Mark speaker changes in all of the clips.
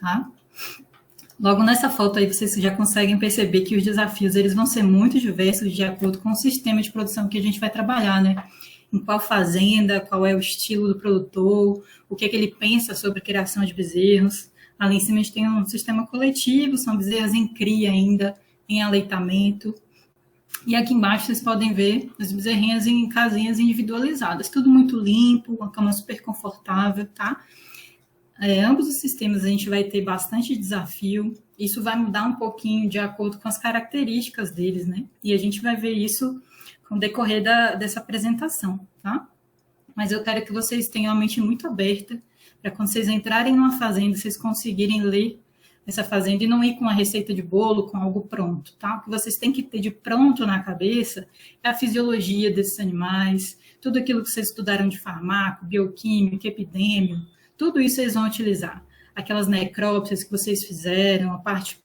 Speaker 1: tá? Logo nessa foto aí, vocês já conseguem perceber que os desafios eles vão ser muito diversos de acordo com o sistema de produção que a gente vai trabalhar, né? Em qual fazenda, qual é o estilo do produtor, o que é que ele pensa sobre a criação de bezerros. Ali em cima a gente tem um sistema coletivo, são bezerros em cria ainda, em aleitamento. E aqui embaixo vocês podem ver as bezerrinhas em casinhas individualizadas, tudo muito limpo, uma cama super confortável, tá? Ambos os sistemas a gente vai ter bastante desafio, isso vai mudar um pouquinho de acordo com as características deles, né? E a gente vai ver isso com o decorrer dessa apresentação, tá? Mas eu quero que vocês tenham a mente muito aberta, para quando vocês entrarem numa fazenda, vocês conseguirem ler essa fazenda e não ir com uma receita de bolo, com algo pronto, tá? O que vocês têm que ter de pronto na cabeça é a fisiologia desses animais, tudo aquilo que vocês estudaram de farmaco, bioquímica, epidêmio, tudo isso vocês vão utilizar. Aquelas necrópsias que vocês fizeram, a parte de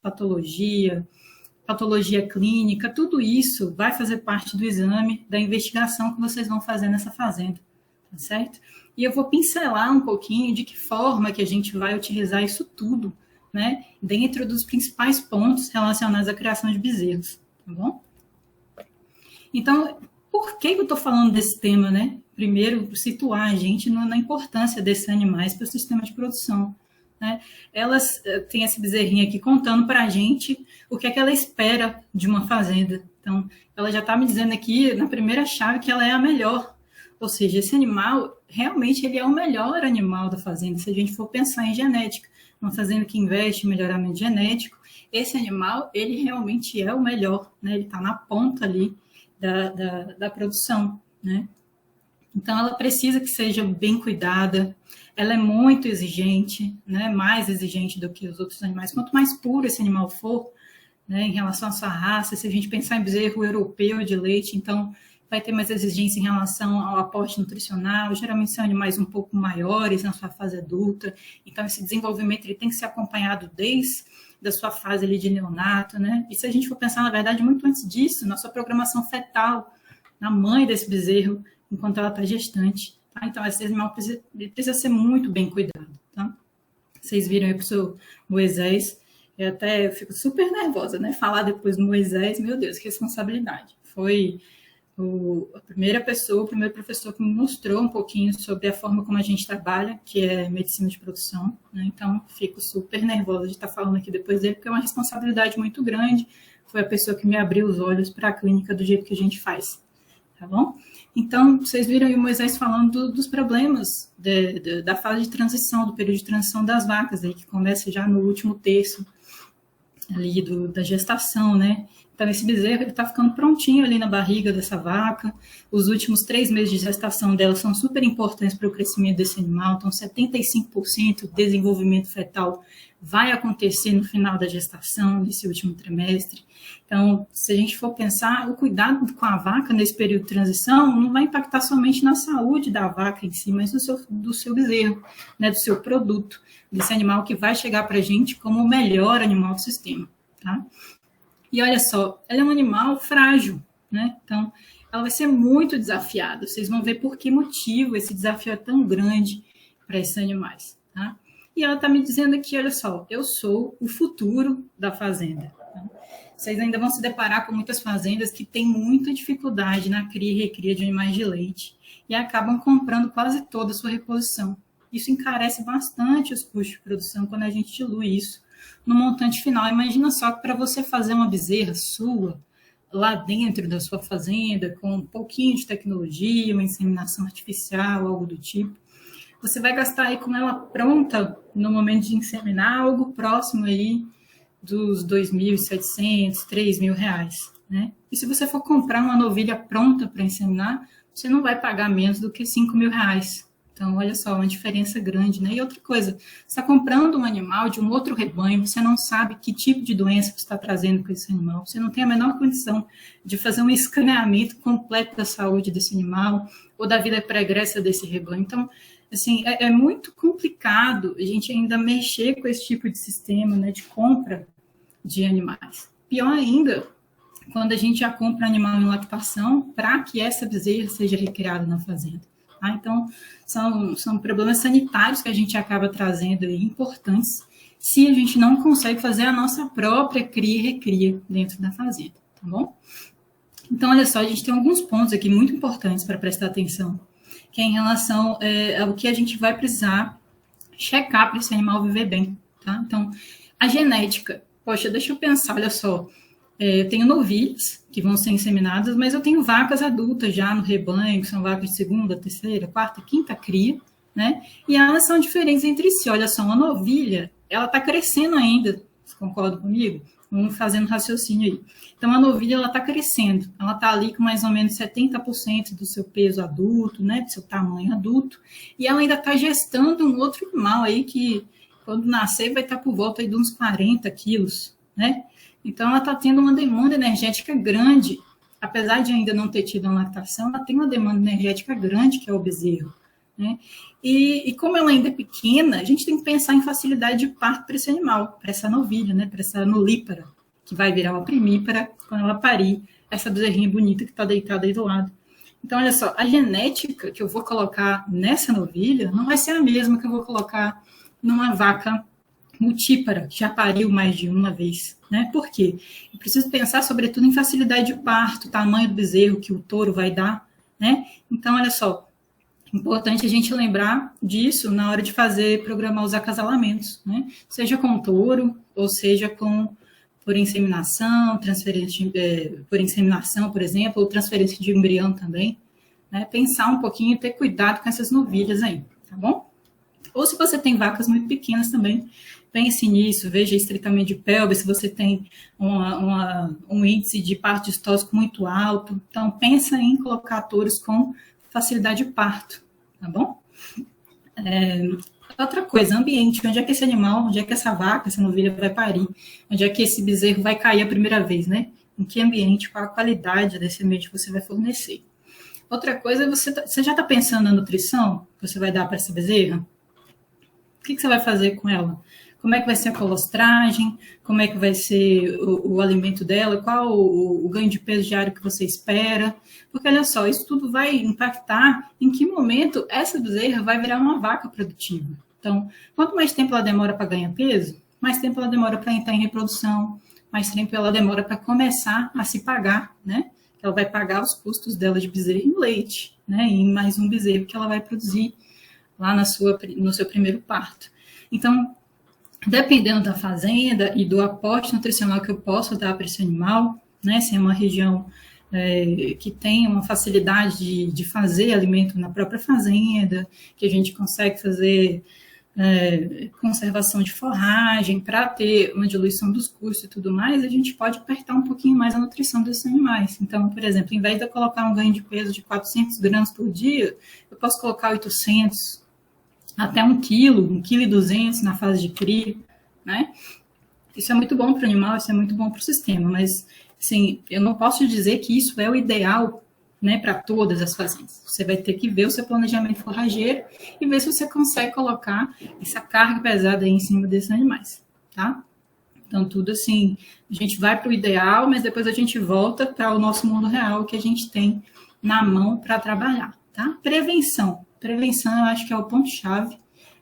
Speaker 1: patologia clínica, tudo isso vai fazer parte do exame, da investigação que vocês vão fazer nessa fazenda, tá certo? E eu vou pincelar um pouquinho de que forma que a gente vai utilizar isso tudo, né, dentro dos principais pontos relacionados à criação de bezerros, tá bom? Então, por que eu estou falando desse tema, né? Primeiro, situar a gente na importância desses animais para o sistema de produção, né? Elas têm esse bezerrinho aqui contando para a gente o que é que ela espera de uma fazenda. Então, ela já está me dizendo aqui, na primeira chave, que ela é a melhor. Ou seja, esse animal, realmente, ele é o melhor animal da fazenda, se a gente for pensar em genética. Uma fazenda que investe em melhoramento genético, esse animal, ele realmente é o melhor, né? Ele está na ponta ali da produção, né? Então, ela precisa que seja bem cuidada, ela é muito exigente, né? Mais exigente do que os outros animais. Quanto mais puro esse animal for, né, em relação à sua raça, se a gente pensar em bezerro europeu de leite, então vai ter mais exigência em relação ao aporte nutricional, geralmente são animais um pouco maiores na sua fase adulta, então esse desenvolvimento ele tem que ser acompanhado desde da sua fase ali de neonato, né? E se a gente for pensar, na verdade, muito antes disso, na sua programação fetal, na mãe desse bezerro, enquanto ela está gestante, tá? Então, esse animal precisa ser muito bem cuidado, tá? Vocês viram aí o professor Moisés, eu até fico super nervosa, né? Falar depois do Moisés, meu Deus, que responsabilidade. Foi a primeira pessoa, o primeiro professor que me mostrou um pouquinho sobre a forma como a gente trabalha, que é medicina de produção, né? Então, fico super nervosa de estar falando aqui depois dele, porque é uma responsabilidade muito grande. Foi a pessoa que me abriu os olhos para a clínica do jeito que a gente faz, tá bom? Então, vocês viram aí o Moisés falando dos problemas da fase de transição, do período de transição das vacas, aí, que começa já no último terço ali da gestação, né? Então, esse bezerro está ficando prontinho ali na barriga dessa vaca. Os últimos 3 meses de gestação dela são super importantes para o crescimento desse animal. Então, 75% do desenvolvimento fetal vai acontecer no final da gestação, nesse último trimestre. Então, se a gente for pensar, o cuidado com a vaca nesse período de transição não vai impactar somente na saúde da vaca em si, mas do seu bezerro, né, do seu produto, desse animal que vai chegar para a gente como o melhor animal do sistema, tá? E olha só, ela é um animal frágil, né? Então, ela vai ser muito desafiada. Vocês vão ver por que motivo esse desafio é tão grande para esses animais, tá? E ela está me dizendo aqui, olha só, eu sou o futuro da fazenda. Tá? Vocês ainda vão se deparar com muitas fazendas que têm muita dificuldade na cria e recria de animais de leite e acabam comprando quase toda a sua reposição. Isso encarece bastante os custos de produção quando a gente dilui isso no montante final. Imagina só que para você fazer uma bezerra sua, lá dentro da sua fazenda, com um pouquinho de tecnologia, uma inseminação artificial, algo do tipo, você vai gastar aí com ela pronta no momento de inseminar algo próximo aí dos R$2.700, R$3.000, né? E se você for comprar uma novilha pronta para inseminar, você não vai pagar menos do que R$5.000. Então, olha só, uma diferença grande, né? E outra coisa, você está comprando um animal de um outro rebanho, você não sabe que tipo de doença você está trazendo com esse animal, você não tem a menor condição de fazer um escaneamento completo da saúde desse animal ou da vida pregressa desse rebanho. Então, assim, é muito complicado a gente ainda mexer com esse tipo de sistema, né, de compra de animais. Pior ainda, quando a gente já compra animal em lactação para que essa bezerra seja recriada na fazenda. Então, são problemas sanitários que a gente acaba trazendo aí, importantes, se a gente não consegue fazer a nossa própria cria e recria dentro da fazenda, tá bom? Então, olha só, a gente tem alguns pontos aqui muito importantes para prestar atenção, que é em relação ao que a gente vai precisar checar para esse animal viver bem, tá? Então, a genética, poxa, deixa eu pensar, olha só, eu tenho novilhas que vão ser inseminadas, mas eu tenho vacas adultas já no rebanho, que são vacas de segunda, terceira, quarta, quinta cria, né? E elas são diferentes entre si. Olha só, uma novilha, ela está crescendo ainda, você concorda comigo? Vamos fazendo raciocínio aí. Então, a novilha, ela está crescendo. Ela está ali com mais ou menos 70% do seu peso adulto, né? Do seu tamanho adulto. E ela ainda está gestando um outro animal aí que, quando nascer, vai estar por volta aí de uns 40 quilos, né? Então, ela está tendo uma demanda energética grande. Apesar de ainda não ter tido uma lactação, ela tem uma demanda energética grande, que é o bezerro, né? E como ela ainda é pequena, a gente tem que pensar em facilidade de parto para esse animal, para essa novilha, né? Para essa nulípara, que vai virar uma primípara quando ela parir essa bezerrinha bonita que está deitada aí do lado. Então, olha só, a genética que eu vou colocar nessa novilha não vai ser a mesma que eu vou colocar numa vaca multípara, que já pariu mais de uma vez, né? Por quê? Eu preciso pensar, sobretudo, em facilidade de parto, tamanho do bezerro que o touro vai dar, né? Então, olha só, importante a gente lembrar disso na hora de programar os acasalamentos, né? Seja com touro, ou seja por inseminação, por inseminação, por exemplo, ou transferência de embrião também, né? Pensar um pouquinho e ter cuidado com essas novilhas aí, tá bom? Ou se você tem vacas muito pequenas também, pense nisso, veja estritamente de pelve, se você tem um índice de parto distóxico muito alto. Então, pensa em colocar touros com facilidade de parto, tá bom? Outra coisa, ambiente, onde é que esse animal, onde é que essa vaca, essa novilha vai parir? Onde é que esse bezerro vai cair a primeira vez, né? Em que ambiente, qual a qualidade desse ambiente que você vai fornecer? Outra coisa, você já está pensando na nutrição que você vai dar para essa bezerra? O que você vai fazer com ela? Como é que vai ser a colostragem? Como é que vai ser o alimento dela? Qual o ganho de peso diário que você espera? Porque, olha só, isso tudo vai impactar em que momento essa bezerra vai virar uma vaca produtiva. Então, quanto mais tempo ela demora para ganhar peso, mais tempo ela demora para entrar em reprodução, mais tempo ela demora para começar a se pagar, né? Ela vai pagar os custos dela de bezerro em leite, né? E em mais um bezerro que ela vai produzir lá no seu primeiro parto. Então, dependendo da fazenda e do aporte nutricional que eu posso dar para esse animal, né, se é uma região que tem uma facilidade de fazer alimento na própria fazenda, que a gente consegue fazer conservação de forragem para ter uma diluição dos custos e tudo mais, a gente pode apertar um pouquinho mais a nutrição desses animais. Então, por exemplo, em vez de eu colocar um ganho de peso de 400 gramas por dia, eu posso colocar 800, até 1 quilo, 1,2 kg na fase de cria, né? Isso é muito bom para o animal, isso é muito bom para o sistema, mas, assim, eu não posso dizer que isso é o ideal, né, para todas as fazendas. Você vai ter que ver o seu planejamento forrageiro e ver se você consegue colocar essa carga pesada aí em cima desses animais, tá? Então, tudo assim, a gente vai para o ideal, mas depois a gente volta para o nosso mundo real que a gente tem na mão para trabalhar, tá? Prevenção, eu acho que é o ponto-chave,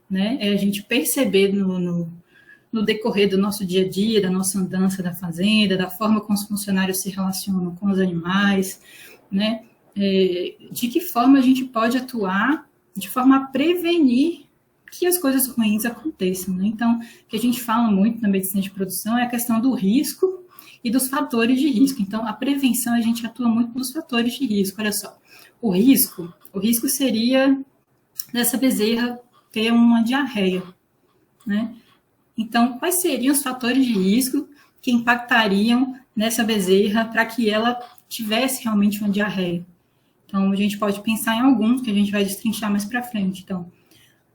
Speaker 1: né? É a gente perceber no decorrer do nosso dia a dia, da nossa andança da fazenda, da forma como os funcionários se relacionam com os animais, né? De que forma a gente pode atuar de forma a prevenir que as coisas ruins aconteçam, né? Então, o que a gente fala muito na medicina de produção é a questão do risco e dos fatores de risco. Então, a prevenção, a gente atua muito nos fatores de risco. Olha só, o risco seria dessa bezerra ter uma diarreia, né? Então, quais seriam os fatores de risco que impactariam nessa bezerra para que ela tivesse realmente uma diarreia? Então, a gente pode pensar em alguns que a gente vai destrinchar mais para frente. Então,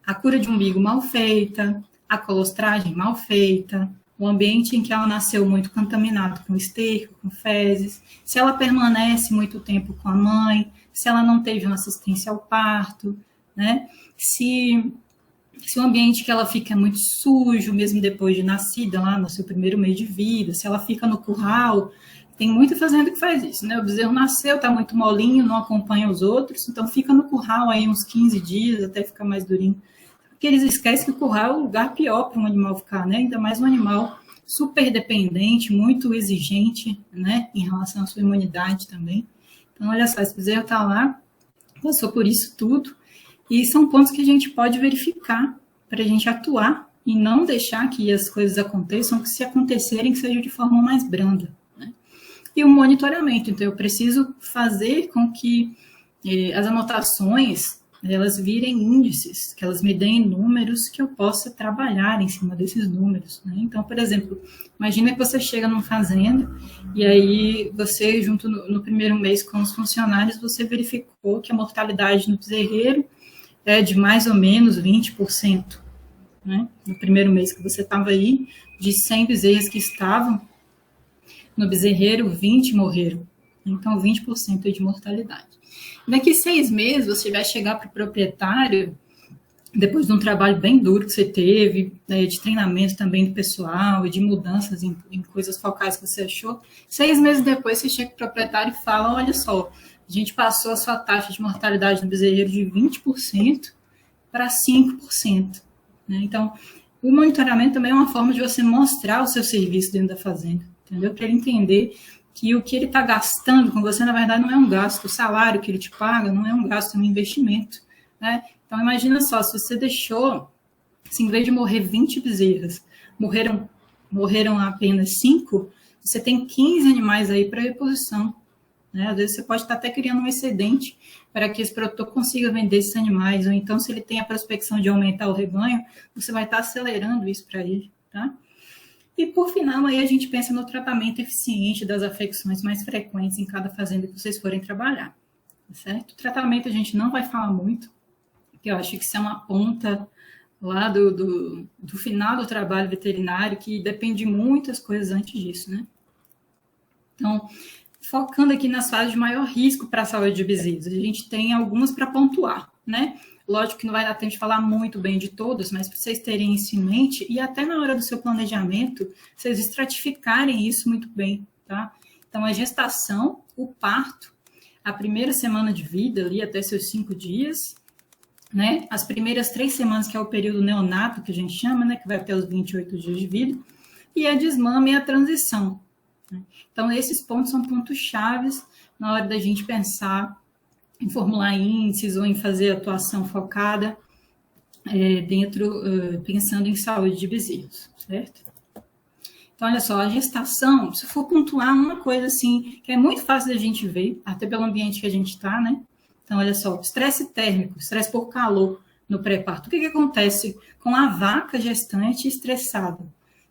Speaker 1: a cura de umbigo mal feita, a colostragem mal feita, o ambiente em que ela nasceu muito contaminado com esterco, com fezes, se ela permanece muito tempo com a mãe, se ela não teve uma assistência ao parto, né? Se o ambiente que ela fica é muito sujo, mesmo depois de nascida, lá no seu primeiro mês de vida, se ela fica no curral, tem muita fazenda que faz isso, né? O bezerro nasceu, está muito molinho, não acompanha os outros, então fica no curral aí uns 15 dias, até ficar mais durinho. porque eles esquecem que o curral é o lugar pior para um animal ficar, né? Ainda mais um animal super dependente, muito exigente, né? Em relação à sua imunidade também. Então, olha só, esse bezerro está lá, passou por isso tudo, e são pontos que a gente pode verificar para a gente atuar e não deixar que as coisas aconteçam, que se acontecerem, que seja de forma mais branda, né? E o monitoramento, então eu preciso fazer com que as anotações, elas virem índices, que elas me deem números que eu possa trabalhar em cima desses números, né? Então, por exemplo, imagina que você chega numa fazenda e aí você, junto no primeiro mês com os funcionários, você verificou que a mortalidade no bezerreiro é de mais ou menos 20%, né? No primeiro mês que você estava aí, de 100 bezerros que estavam no bezerreiro, 20 morreram. Então, 20% de mortalidade. Daqui 6 meses, você vai chegar para o proprietário, depois de um trabalho bem duro que você teve, né, de treinamento também do pessoal e de mudanças em coisas focais que você achou. 6 meses depois, você chega para o proprietário e fala, olha só, a gente passou a sua taxa de mortalidade no bezerreiro de 20% para 5%. Né? Então, o monitoramento também é uma forma de você mostrar o seu serviço dentro da fazenda, entendeu? Para ele entender que o que ele está gastando com você, na verdade, não é um gasto. O salário que ele te paga não é um gasto, é um investimento, né? Então, imagina só, se você deixou, se em vez de morrer 20 bezerras, morreram apenas 5, você tem 15 animais aí para reposição, né? Às vezes você pode estar até criando um excedente para que esse produtor consiga vender esses animais, ou então, se ele tem a prospecção de aumentar o rebanho, você vai estar acelerando isso para ele, tá? E, por final, aí a gente pensa no tratamento eficiente das afecções mais frequentes em cada fazenda que vocês forem trabalhar, certo? O tratamento a gente não vai falar muito, porque eu acho que isso é uma ponta lá do final do trabalho veterinário, que depende de muitas coisas antes disso, né? Então, focando aqui nas fases de maior risco para a saúde de bezerros, a gente tem algumas para pontuar, né? Lógico que não vai dar tempo de falar muito bem de todas, mas para vocês terem isso em mente e até na hora do seu planejamento, vocês estratificarem isso muito bem, tá? Então, a gestação, o parto, a primeira semana de vida, ali até seus 5 dias, né? As primeiras 3 semanas, que é o período neonato, que a gente chama, né? Que vai até os 28 dias de vida, e a desmame e a transição. Né? Então, esses pontos são pontos chaves na hora da gente pensar em formular índices ou em fazer atuação focada pensando em saúde de bezerros, certo? Então, olha só, a gestação, se for pontuar uma coisa assim, que é muito fácil da gente ver, até pelo ambiente que a gente está, né? Então, olha só, estresse térmico, estresse por calor no pré-parto. O que acontece com a vaca gestante estressada?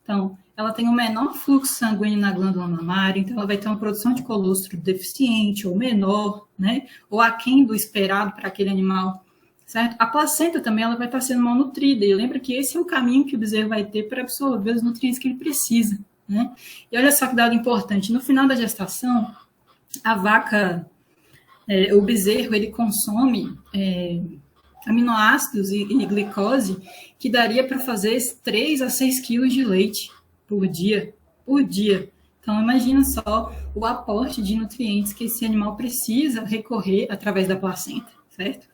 Speaker 1: Então, ela tem um menor fluxo sanguíneo na glândula mamária, então ela vai ter uma produção de colostro deficiente ou menor, né? Ou aquém do esperado para aquele animal, certo? A placenta também ela vai estar sendo mal nutrida, e lembra que esse é o caminho que o bezerro vai ter para absorver os nutrientes que ele precisa, né? E olha só que dado importante, no final da gestação, a vaca, o bezerro, ele consome aminoácidos e glicose que daria para fazer 3 a 6 quilos de leite por dia. Então, imagina só o aporte de nutrientes que esse animal precisa recorrer através da placenta, certo?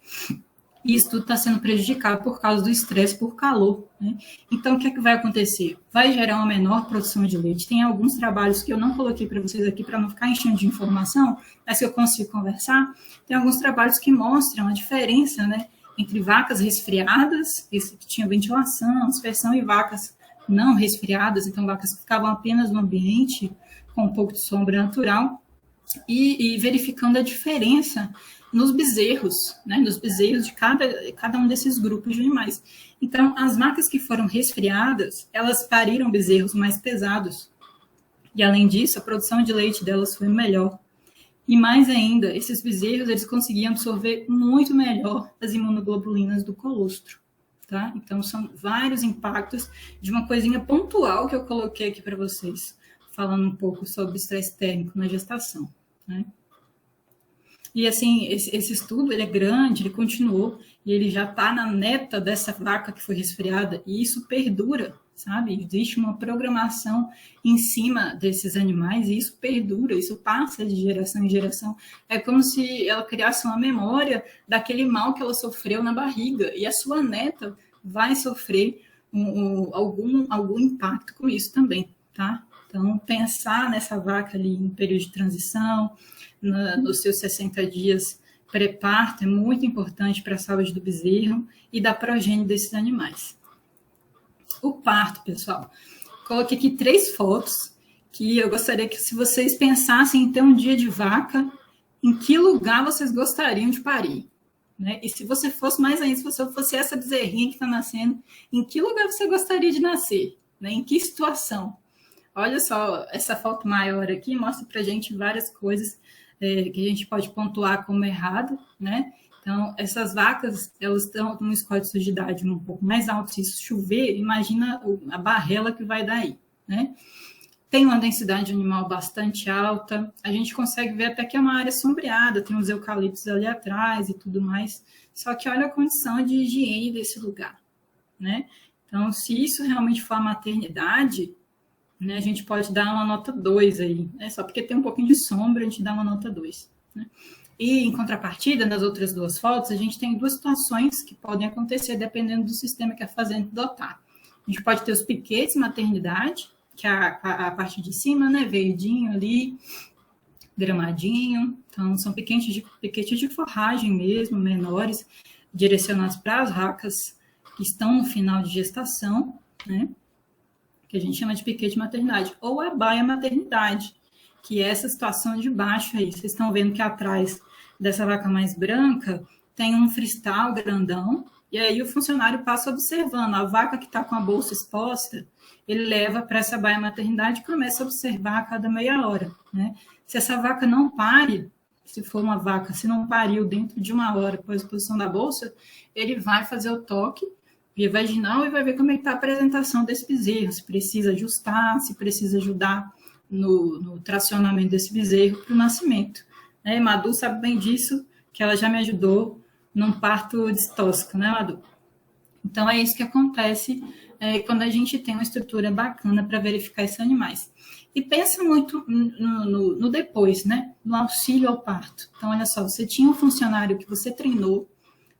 Speaker 1: E isso tudo está sendo prejudicado por causa do estresse por calor, né? Então, o que é que vai acontecer? Vai gerar uma menor produção de leite. Tem alguns trabalhos que eu não coloquei para vocês aqui para não ficar enchendo de informação, mas que eu consigo conversar. Tem alguns trabalhos que mostram a diferença, né, entre vacas resfriadas, que tinham ventilação, aspersão, e vacas não resfriadas, então vacas que ficavam apenas no ambiente com um pouco de sombra natural, e verificando a diferença nos bezerros, né, nos bezerros de cada um desses grupos de animais. Então, as vacas que foram resfriadas, elas pariram bezerros mais pesados, e além disso, a produção de leite delas foi melhor. E mais ainda, esses bezerros, eles conseguiam absorver muito melhor as imunoglobulinas do colostro, tá? Então, são vários impactos de uma coisinha pontual que eu coloquei aqui para vocês, falando um pouco sobre estresse térmico na gestação, né? E, assim, esse estudo, ele é grande, ele continuou, e ele já está na neta dessa vaca que foi resfriada, e isso perdura, sabe? Existe uma programação em cima desses animais, e isso perdura, isso passa de geração em geração. É como se ela criasse uma memória daquele mal que ela sofreu na barriga, e a sua neta vai sofrer algum impacto com isso também, tá? Então, pensar nessa vaca ali em período de transição, nos seus 60 dias pré-parto, é muito importante para a saúde do bezerro e da progênie desses animais. O parto, pessoal. Coloquei aqui 3 fotos que eu gostaria que, se vocês pensassem em ter um dia de vaca, em que lugar vocês gostariam de parir? Né? E se você fosse mais ainda, se você fosse essa bezerrinha que está nascendo, em que lugar você gostaria de nascer? Né? Em que situação? Olha só, essa foto maior aqui mostra para a gente várias coisas que a gente pode pontuar como errado, né? Então, essas vacas, elas estão num score de sujidade um pouco mais alto. Se isso chover, imagina a barrela que vai dar aí, né? Tem uma densidade animal bastante alta. A gente consegue ver até que é uma área sombreada, tem uns eucaliptos ali atrás e tudo mais. Só que olha a condição de higiene desse lugar, né? Então, se isso realmente for a maternidade, né, a gente pode dar uma nota 2 aí, né? Só porque tem um pouquinho de sombra, a gente dá uma nota 2. Né? E, em contrapartida, nas outras 2 fotos, a gente tem 2 situações que podem acontecer dependendo do sistema que a fazenda dotar. A gente pode ter os piquetes maternidade, que é a parte de cima, né, verdinho ali, gramadinho. Então, são piquetes de forragem mesmo, menores, direcionados para as vacas que estão no final de gestação, né? Que a gente chama de piquete maternidade, ou a baia maternidade, que é essa situação de baixo aí. Vocês estão vendo que atrás dessa vaca mais branca tem um freestyle grandão, e aí o funcionário passa observando. A vaca que está com a bolsa exposta, ele leva para essa baia maternidade e começa a observar a cada meia hora. Né? Se essa vaca não pare, se for uma vaca, se não pariu dentro de 1 hora após a posição da bolsa, ele vai fazer o toque via vaginal e vai ver como é que está a apresentação desse bezerro, se precisa ajustar, se precisa ajudar no tracionamento desse bezerro para o nascimento. Né? Madu sabe bem disso, que ela já me ajudou num parto distóxico, né, Madu? Então, é isso que acontece quando a gente tem uma estrutura bacana para verificar esses animais. E pensa muito no depois, né? No auxílio ao parto. Então, olha só, você tinha um funcionário que você treinou,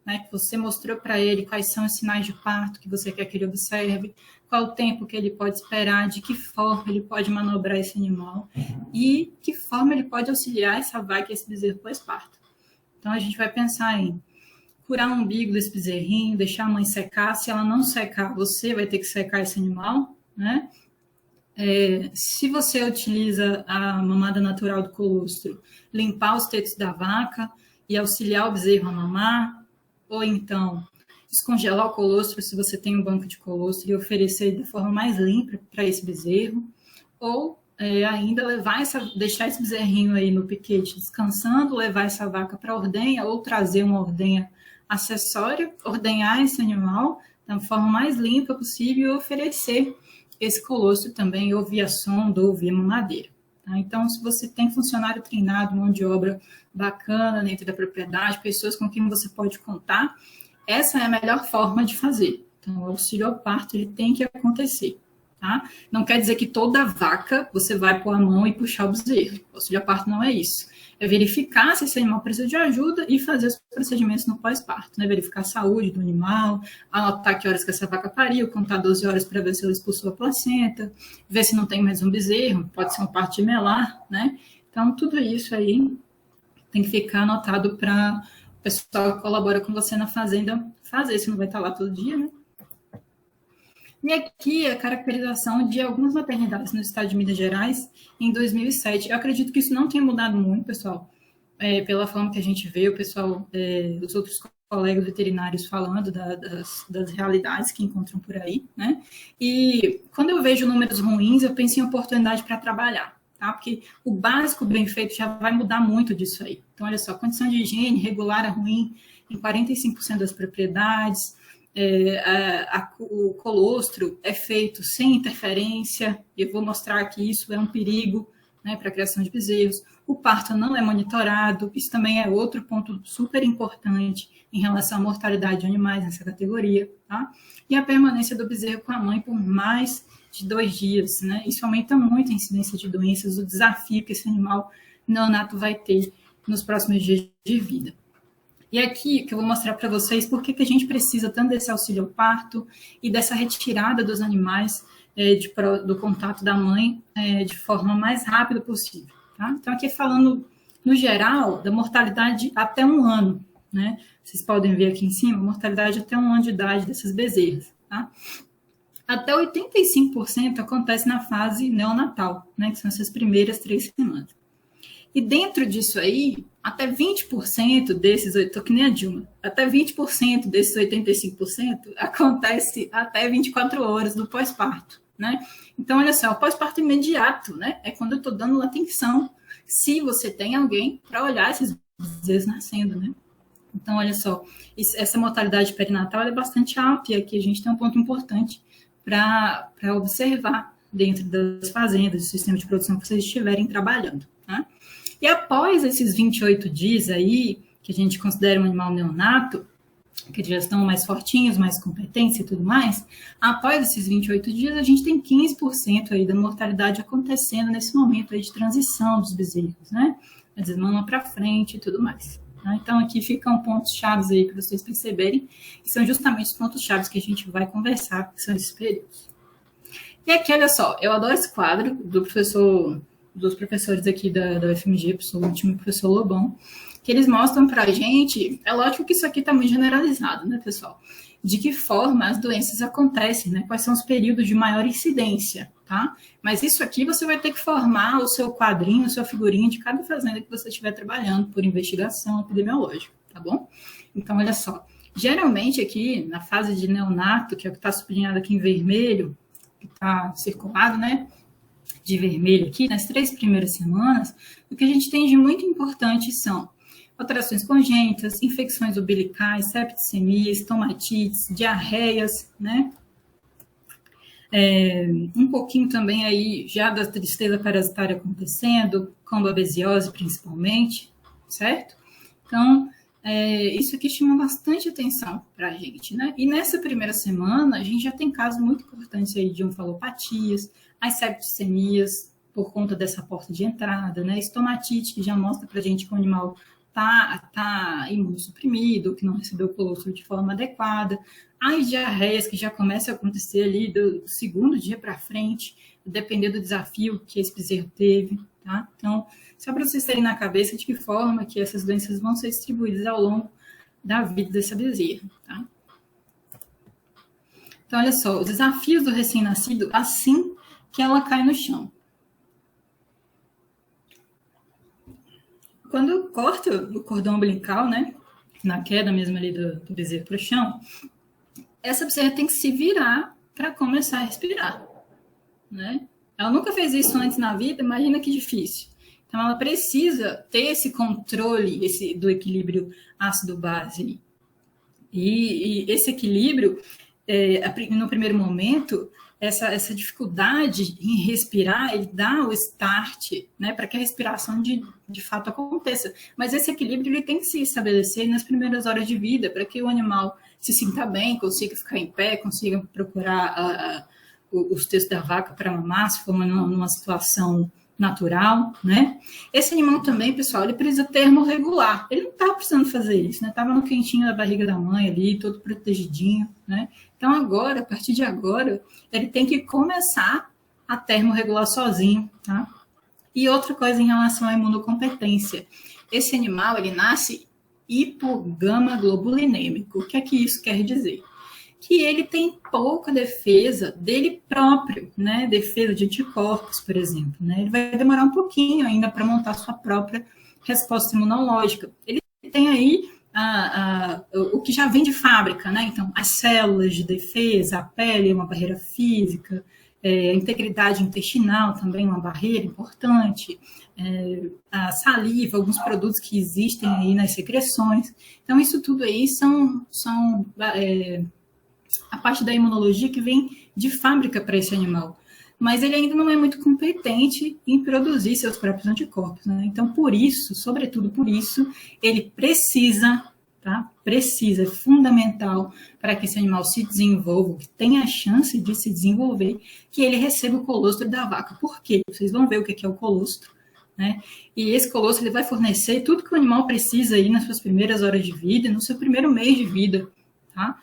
Speaker 1: né, que você mostrou para ele quais são os sinais de parto que você quer que ele observe, qual o tempo que ele pode esperar, de que forma ele pode manobrar esse animal e que forma ele pode auxiliar essa vaca e esse bezerro pós-parto. Então, a gente vai pensar em curar o umbigo desse bezerrinho, deixar a mãe secar. Se ela não secar, você vai ter que secar esse animal, né? Se você utiliza a mamada natural do colostro, limpar os tetos da vaca e auxiliar o bezerro a mamar, ou então descongelar o colostro se você tem um banco de colostro e oferecer de forma mais limpa para esse bezerro, ou ainda deixar esse bezerrinho aí no piquete descansando, levar essa vaca para a ordenha ou trazer uma ordenha acessória, ordenhar esse animal da forma mais limpa possível e oferecer esse colostro também ou via sonda ou via mamadeira. Tá? Então, se você tem funcionário treinado, mão de obra bacana dentro da propriedade, pessoas com quem você pode contar, essa é a melhor forma de fazer. Então, o auxílio ao parto ele tem que acontecer. Tá? Não quer dizer que toda vaca você vai pôr a mão e puxar o bezerro. O auxílio ao parto não é isso. É verificar se esse animal precisa de ajuda e fazer os procedimentos no pós-parto. Né? Verificar a saúde do animal, anotar que horas que essa vaca pariu, contar 12 horas para ver se ela expulsou a placenta, ver se não tem mais um bezerro, pode ser um parto gemelar, né? Então, tudo isso aí tem que ficar anotado para o pessoal que colabora com você na fazenda fazer, se não vai estar lá todo dia, né? E aqui a caracterização de algumas maternidades no estado de Minas Gerais em 2007. Eu acredito que isso não tenha mudado muito, pessoal, pela forma que a gente vê o pessoal, os outros colegas veterinários falando das realidades que encontram por aí, né? E quando eu vejo números ruins, eu penso em oportunidade para trabalhar, tá? Porque o básico bem feito já vai mudar muito disso aí. Então, olha só, condição de higiene regular é ruim em 45% das propriedades. O colostro é feito sem interferência, eu vou mostrar que isso é um perigo, né, para a criação de bezerros. O parto não é monitorado, isso também é outro ponto super importante em relação à mortalidade de animais nessa categoria, tá? E a permanência do bezerro com a mãe por mais de 2 dias, né? Isso aumenta muito a incidência de doenças, o desafio que esse animal neonato vai ter nos próximos dias de vida. E aqui que eu vou mostrar para vocês por que a gente precisa tanto desse auxílio ao parto e dessa retirada dos animais do contato da mãe de forma mais rápida possível. Tá? Então, aqui falando, no geral, da mortalidade até 1 ano. Né? Vocês podem ver aqui em cima, mortalidade até 1 ano de idade dessas bezerras. Tá? Até 85% acontece na fase neonatal, né? Que são essas primeiras 3 semanas. E dentro disso aí, até 20% desses, eu tô que nem a Dilma, até 20% desses 85% acontece até 24 horas do pós-parto, né? Então, olha só, o pós-parto imediato, né? É quando eu tô dando atenção, se você tem alguém para olhar esses bezerros nascendo, né? Então, olha só, essa mortalidade perinatal é bastante alta, e aqui a gente tem um ponto importante para observar dentro das fazendas, do sistema de produção que vocês estiverem trabalhando. Tá? E após esses 28 dias aí, que a gente considera um animal neonato, que já estão mais fortinhos, mais competentes e tudo mais, após esses 28 dias, a gente tem 15% aí da mortalidade acontecendo nesse momento aí de transição dos bezerros, né? Às vezes mama para frente e tudo mais. Tá? Então, aqui ficam pontos chaves aí para vocês perceberem, que são justamente os pontos chaves que a gente vai conversar, que são esses períodos. E aqui, olha só, eu adoro esse quadro dos professores aqui da UFMG, o último professor Lobão, que eles mostram para a gente, é lógico que isso aqui está muito generalizado, né, pessoal? De que forma as doenças acontecem, né? Quais são os períodos de maior incidência, tá? Mas isso aqui você vai ter que formar o seu quadrinho, a sua figurinha de cada fazenda que você estiver trabalhando por investigação epidemiológica, tá bom? Então, olha só, geralmente aqui na fase de neonato, que é o que está sublinhado aqui em vermelho, que está circulado, né? De vermelho aqui, nas 3 primeiras semanas, o que a gente tem de muito importante são alterações congênitas, infecções umbilicais, septicemias, estomatites, diarreias, né? Um pouquinho também aí já da tristeza parasitária acontecendo, com babesiose principalmente, certo? Então, isso aqui chama bastante atenção para a gente, né? E nessa primeira semana, a gente já tem casos muito importantes aí de onfalopatias, as septicemias, por conta dessa porta de entrada, né? Estomatite, que já mostra para a gente que o animal está imunossuprimido, que não recebeu o colostro de forma adequada, as diarreias que já começam a acontecer ali do 2º dia para frente, dependendo do desafio que esse bezerro teve, tá? Então, só para vocês terem na cabeça de que forma que essas doenças vão ser distribuídas ao longo da vida dessa bezerra, tá? Então, olha só, os desafios do recém-nascido assim que ela cai no chão. Quando corta o cordão umbilical, né, na queda mesmo ali do bezerro para o chão, essa bezerra tem que se virar para começar a respirar, né? Ela nunca fez isso antes na vida, imagina que difícil. Então, ela precisa ter esse controle do equilíbrio ácido-base. E esse equilíbrio, no primeiro momento, essa dificuldade em respirar, ele dá o start, né, para que a respiração de fato aconteça. Mas esse equilíbrio ele tem que se estabelecer nas primeiras horas de vida, para que o animal se sinta bem, consiga ficar em pé, consiga procurar os testes da vaca para mamar, se for numa situação natural, né? Esse animal também, pessoal, ele precisa termorregular. Ele não está precisando fazer isso, né? Estava no quentinho da barriga da mãe ali, todo protegidinho, né? Então agora, a partir de agora, ele tem que começar a termorregular sozinho, tá? E outra coisa em relação à imunocompetência. Esse animal, ele nasce hipogama-globulinêmico. O que é que isso quer dizer? Que ele tem pouca defesa dele próprio, né? Defesa de anticorpos, por exemplo, né? Ele vai demorar um pouquinho ainda para montar sua própria resposta imunológica. Ele tem aí o que já vem de fábrica, né? Então, as células de defesa, a pele é uma barreira física, a integridade intestinal também é uma barreira importante, a saliva, alguns produtos que existem aí nas secreções. Então, isso tudo aí são a parte da imunologia que vem de fábrica para esse animal. Mas ele ainda não é muito competente em produzir seus próprios anticorpos, né? Então, por isso, sobretudo por isso, ele precisa, tá? Precisa, é fundamental para que esse animal se desenvolva, que tenha a chance de se desenvolver, que ele receba o colostro da vaca. Por quê? Vocês vão ver o que é o colostro, né? E esse colostro ele vai fornecer tudo que o animal precisa aí nas suas primeiras horas de vida, no seu primeiro mês de vida, tá?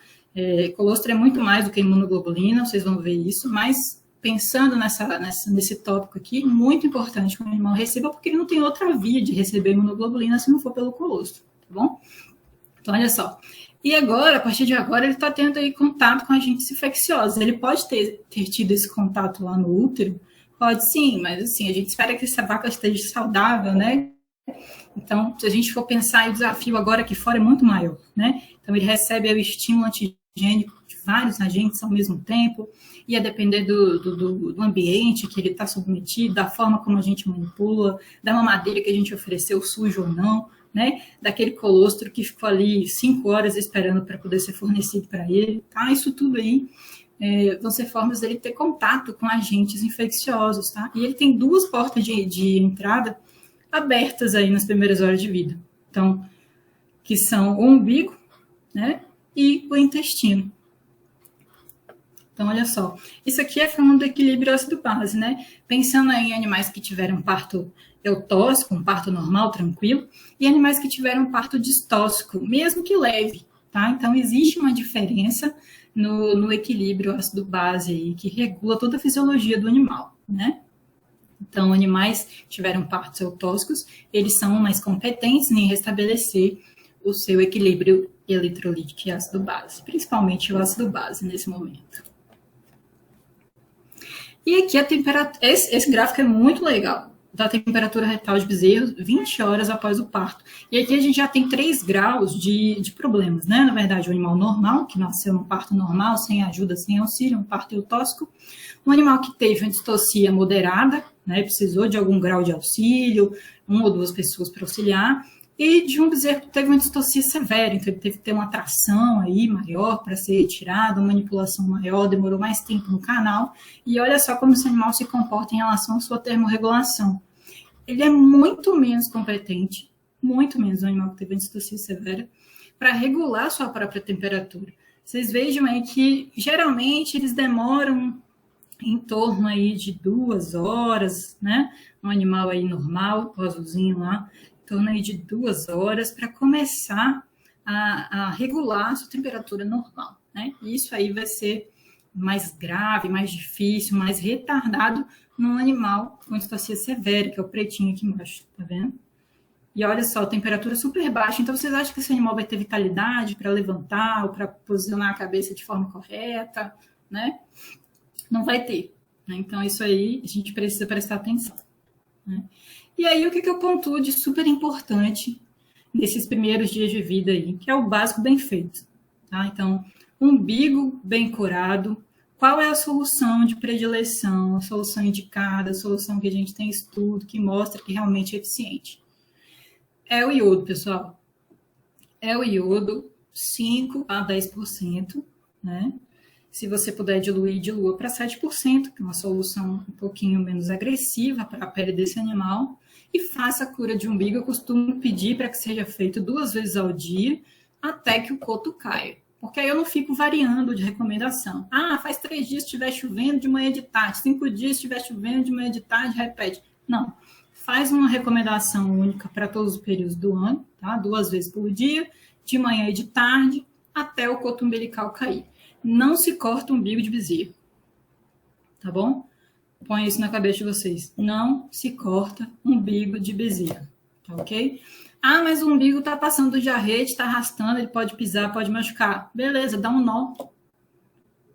Speaker 1: Colostro é muito mais do que imunoglobulina, vocês vão ver isso, mas pensando nesse tópico aqui, muito importante que o animal receba, porque ele não tem outra via de receber imunoglobulina se não for pelo colostro, tá bom? Então, olha só. E agora, a partir de agora, ele está tendo aí contato com agentes infecciosos. Ele pode ter tido esse contato lá no útero? Pode sim, mas assim, a gente espera que essa vaca esteja saudável, né? Então, se a gente for pensar, o desafio agora aqui fora é muito maior, né? Então, ele recebe o estímulo antigênico de vários agentes ao mesmo tempo, e a depender do ambiente que ele está submetido, da forma como a gente manipula, da mamadeira que a gente ofereceu, sujo ou não, né? Daquele colostro que ficou ali 5 horas esperando para poder ser fornecido para ele, tá? Isso tudo aí vão ser formas dele ter contato com agentes infecciosos, tá? E ele tem 2 portas de entrada abertas aí nas primeiras horas de vida. Então, que são o umbigo, né? E o intestino. Então, olha só, isso aqui é falando do equilíbrio ácido-base, né? Pensando aí em animais que tiveram parto eutóxico, um parto normal, tranquilo, e animais que tiveram parto distóxico, mesmo que leve, tá? Então, existe uma diferença no equilíbrio ácido-base aí, que regula toda a fisiologia do animal, né? Então, animais que tiveram partos eutóxicos, eles são mais competentes em restabelecer o seu equilíbrio eletrolítico e ácido-base, principalmente o ácido-base nesse momento. E aqui a temperatura, esse gráfico é muito legal, da temperatura retal de bezerros 20 horas após o parto. E aqui a gente já tem 3 graus de problemas, né? Na verdade, o animal normal, que nasceu no parto normal, sem ajuda, sem auxílio, um parto eutóxico. Um animal que teve uma distocia moderada, né? Precisou de algum grau de auxílio, 1 ou 2 pessoas para auxiliar. E de um bezerro que teve uma distocia severa, então ele teve que ter uma tração aí maior para ser retirado, uma manipulação maior, demorou mais tempo no canal. E olha só como esse animal se comporta em relação à sua termorregulação. Ele é muito menos competente, muito menos um animal que teve uma distocia severa, para regular a sua própria temperatura. Vocês vejam aí que geralmente eles demoram em torno aí de 2 horas, né? Um animal aí normal, o azulzinho lá, em torno aí de 2 horas para começar a regular a sua temperatura normal, né? E isso aí vai ser mais grave, mais difícil, mais retardado num animal com distocia severa, que é o pretinho aqui embaixo, tá vendo? E olha só, temperatura super baixa. Então, vocês acham que esse animal vai ter vitalidade para levantar ou para posicionar a cabeça de forma correta, né? Não vai ter, né? Então, isso aí a gente precisa prestar atenção, né? E aí, o que eu pontuo de super importante nesses primeiros dias de vida aí, que é o básico bem feito, tá? Então, umbigo bem curado. Qual é a solução de predileção, a solução indicada, a solução que a gente tem estudo que mostra que realmente é eficiente? É o iodo, pessoal. É o iodo, 5 a 10%, né? Se você puder diluir, dilua para 7%, que é uma solução um pouquinho menos agressiva para a pele desse animal. E faça a cura de umbigo. Eu costumo pedir para que seja feito 2 vezes ao dia, até que o coto caia. Porque aí eu não fico variando de recomendação. Ah, faz 3 dias se estiver chovendo de manhã e de tarde, 5 dias se estiver chovendo de manhã e de tarde, repete. Não. Faz uma recomendação única para todos os períodos do ano, tá? 2 vezes por dia, de manhã e de tarde, até o coto umbilical cair. Não se corta o umbigo de bezerro, tá bom? Põe isso na cabeça de vocês. Não se corta umbigo de bezerro, tá ok? Ah, mas o umbigo tá passando do jarrete, tá arrastando, ele pode pisar, pode machucar. Beleza, dá um nó.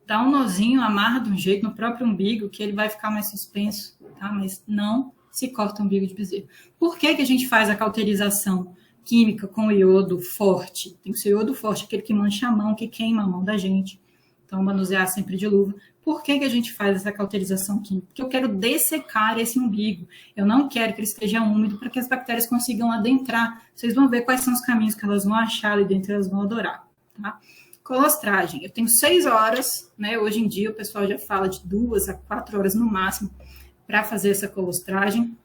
Speaker 1: Dá um nozinho, amarra de um jeito no próprio umbigo, que ele vai ficar mais suspenso, tá? Mas não se corta o umbigo de bezerro. Por que a gente faz a cauterização química com iodo forte? Tem que ser iodo forte, aquele que mancha a mão, que queima a mão da gente. Então, manusear sempre de luva. Por que a gente faz essa cauterização química? Porque eu quero dessecar esse umbigo. Eu não quero que ele esteja úmido para que as bactérias consigam adentrar. Vocês vão ver quais são os caminhos que elas vão achar ali dentro, elas vão adorar, tá? Colostragem. Eu tenho 6 horas, né? Hoje em dia o pessoal já fala de 2 a 4 horas no máximo para fazer essa colostragem.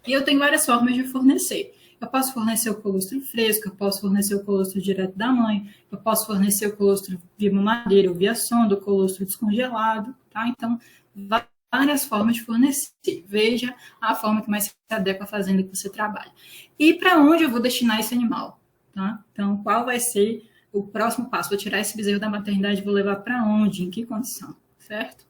Speaker 1: E eu tenho várias formas de fornecer. Eu posso fornecer o colostro fresco, eu posso fornecer o colostro direto da mãe, eu posso fornecer o colostro via mamadeira ou via sonda, o colostro descongelado, tá? Então, várias formas de fornecer. Veja a forma que mais se adequa à fazenda que você trabalha. E para onde eu vou destinar esse animal? Tá? Então, qual vai ser o próximo passo? Vou tirar esse bezerro da maternidade e vou levar para onde? Em que condição? Certo?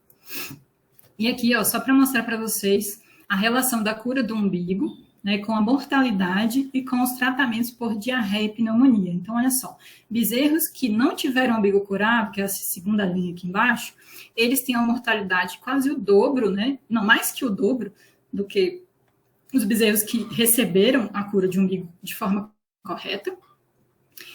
Speaker 1: E aqui, ó, só para mostrar para vocês a relação da cura do umbigo, né, com a mortalidade e com os tratamentos por diarreia e pneumonia. Então, olha só, bezerros que não tiveram umbigo curado, que é a segunda linha aqui embaixo, eles têm uma mortalidade quase o dobro, né? Não, mais que o dobro do que os bezerros que receberam a cura de umbigo de forma correta.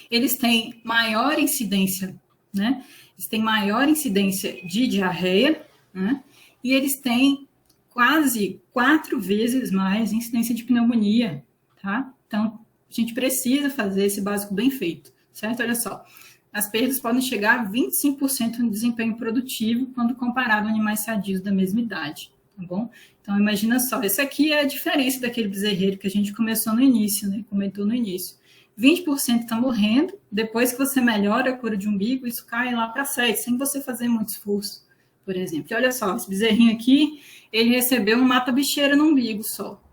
Speaker 1: Eles têm maior incidência, né? Eles têm maior incidência de diarreia, né? E eles têm quase 4 vezes mais incidência de pneumonia, tá? Então, a gente precisa fazer esse básico bem feito, certo? Olha só, as perdas podem chegar a 25% no desempenho produtivo quando comparado a animais sadios da mesma idade, tá bom? Então, imagina só, essa aqui é a diferença daquele bezerreiro que a gente começou no início, né? Comentou no início. 20% está morrendo, depois que você melhora a cura de umbigo, isso cai lá para 7%, sem você fazer muito esforço, por exemplo. E olha só, esse bezerrinho aqui, ele recebeu um mata-bicheira no umbigo só.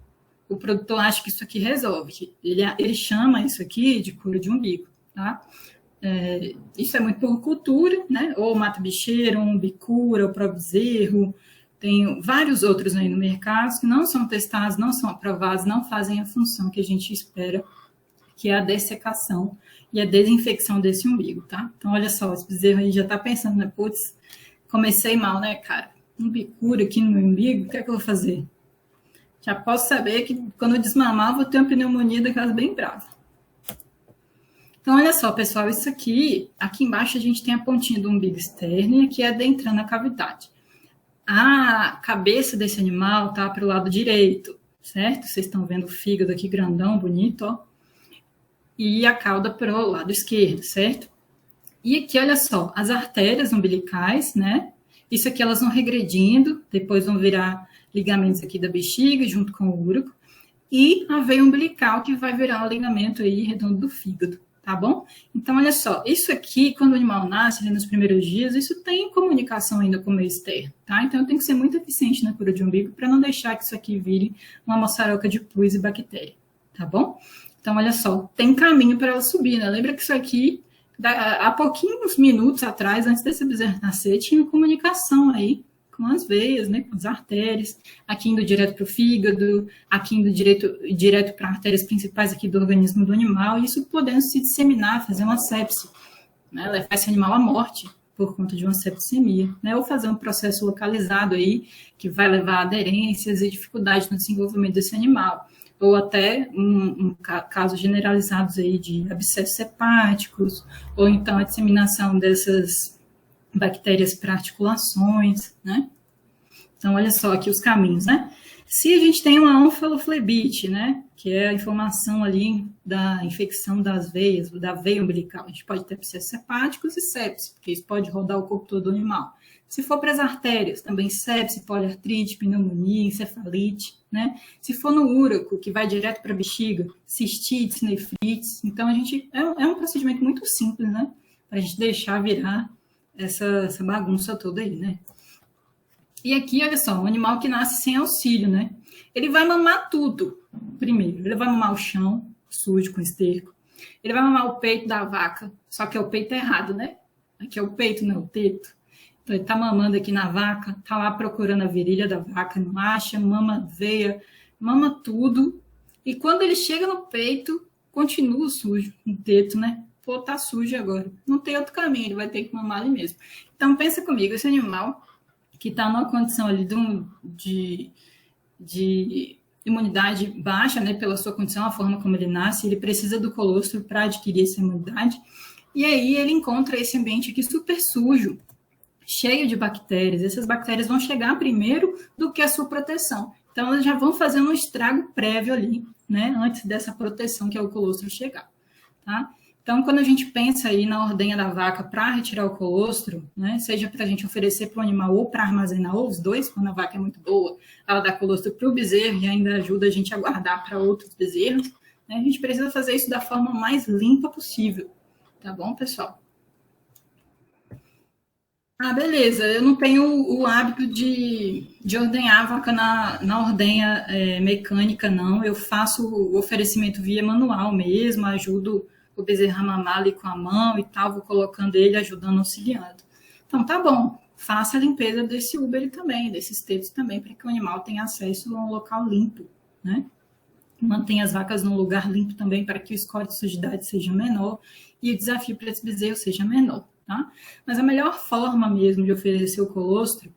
Speaker 1: O produtor acha que isso aqui resolve. Ele chama isso aqui de cura de umbigo, tá? Isso é muito por cultura, né? Ou mata-bicheira, ou umbicura, ou pró-bezerro. Tem vários outros aí no mercado que não são testados, não são aprovados, não fazem a função que a gente espera, que é a dessecação e a desinfecção desse umbigo, tá? Então, olha só, esse bezerro aí já tá pensando, né? Putz, comecei mal, né, cara? Umbicura aqui no meu umbigo, o que é que eu vou fazer? Já posso saber que quando eu desmamar, eu vou ter uma pneumonia daquelas bem brava. Então, olha só, pessoal, isso aqui embaixo a gente tem a pontinha do umbigo externo e aqui é adentrando a cavidade. A cabeça desse animal tá para o lado direito, certo? Vocês estão vendo o fígado aqui grandão, bonito, ó. E a cauda para o lado esquerdo, certo? E aqui, olha só, as artérias umbilicais, né? Isso aqui elas vão regredindo, depois vão virar ligamentos aqui da bexiga, junto com o úrico, e a veia umbilical, que vai virar o ligamento aí redondo do fígado, tá bom? Então, olha só, isso aqui, quando o animal nasce, ali nos primeiros dias, isso tem comunicação ainda com o meio externo, tá? Então, eu tenho que ser muito eficiente na cura de umbigo para não deixar que isso aqui vire uma moçaroca de pus e bactéria, tá bom? Então, olha só, tem caminho para ela subir, né? Lembra que isso aqui, há pouquinhos minutos atrás, antes desse bezerro nascer, tinha comunicação aí com as veias, né? Com as artérias, aqui indo direto para o fígado, aqui indo direto para artérias principais aqui do organismo do animal, e isso podendo se disseminar, fazer uma sepse, né? Levar esse animal à morte por conta de uma septicemia, né? Ou fazer um processo localizado aí, que vai levar a aderências e dificuldade no desenvolvimento desse animal, ou até casos generalizados aí de abscessos hepáticos, ou então a disseminação dessas bactérias para articulações, né? Então, olha só aqui os caminhos, né? Se a gente tem uma onfaloflebite, né, que é a inflamação ali da infecção das veias, da veia umbilical, a gente pode ter abscessos hepáticos e sepse, porque isso pode rodar o corpo todo do animal. Se for para as artérias, também sepse, poliartrite, pneumonia, encefalite, né? Se for no úraco, que vai direto para a bexiga, cistites, nefrites. Então, a gente é um procedimento muito simples, né? Para a gente deixar virar essa bagunça toda aí, né? E aqui, olha só, um animal que nasce sem auxílio, né? Ele vai mamar tudo, primeiro. Ele vai mamar o chão, sujo, com esterco. Ele vai mamar o peito da vaca, só que é o peito errado, né? Aqui é o peito, não é o teto. Então, ele tá mamando aqui na vaca, tá lá procurando a virilha da vaca, não acha, mama veia, mama tudo. E quando ele chega no peito, continua sujo, no teto, né? Pô, tá sujo agora. Não tem outro caminho, ele vai ter que mamar ali mesmo. Então, pensa comigo, esse animal que está numa condição ali de imunidade baixa, né, pela sua condição, a forma como ele nasce, ele precisa do colostro para adquirir essa imunidade, e aí ele encontra esse ambiente aqui super sujo, cheio de bactérias. Essas bactérias vão chegar primeiro do que a sua proteção. Então, elas já vão fazendo um estrago prévio ali, né, antes dessa proteção que é o colostro chegar, tá? Então, quando a gente pensa aí na ordenha da vaca para retirar o colostro, né, seja para a gente oferecer para o animal ou para armazenar, ou os dois, quando a vaca é muito boa, ela dá colostro para o bezerro e ainda ajuda a gente a guardar para outros bezerros, né, a gente precisa fazer isso da forma mais limpa possível. Tá bom, pessoal? Ah, beleza. Eu não tenho o hábito de ordenhar a vaca na ordenha mecânica, não. Eu faço o oferecimento via manual mesmo, ajudo o bezerro a mamar ali com a mão e tal, vou colocando ele, ajudando, auxiliando. Então, tá bom. Faça a limpeza desse úbere também, desses tetos também, para que o animal tenha acesso a um local limpo, né? Mantenha as vacas num lugar limpo também para que o score de sujidade seja menor e o desafio para esse bezerro seja menor, tá? Mas a melhor forma mesmo de oferecer o colostro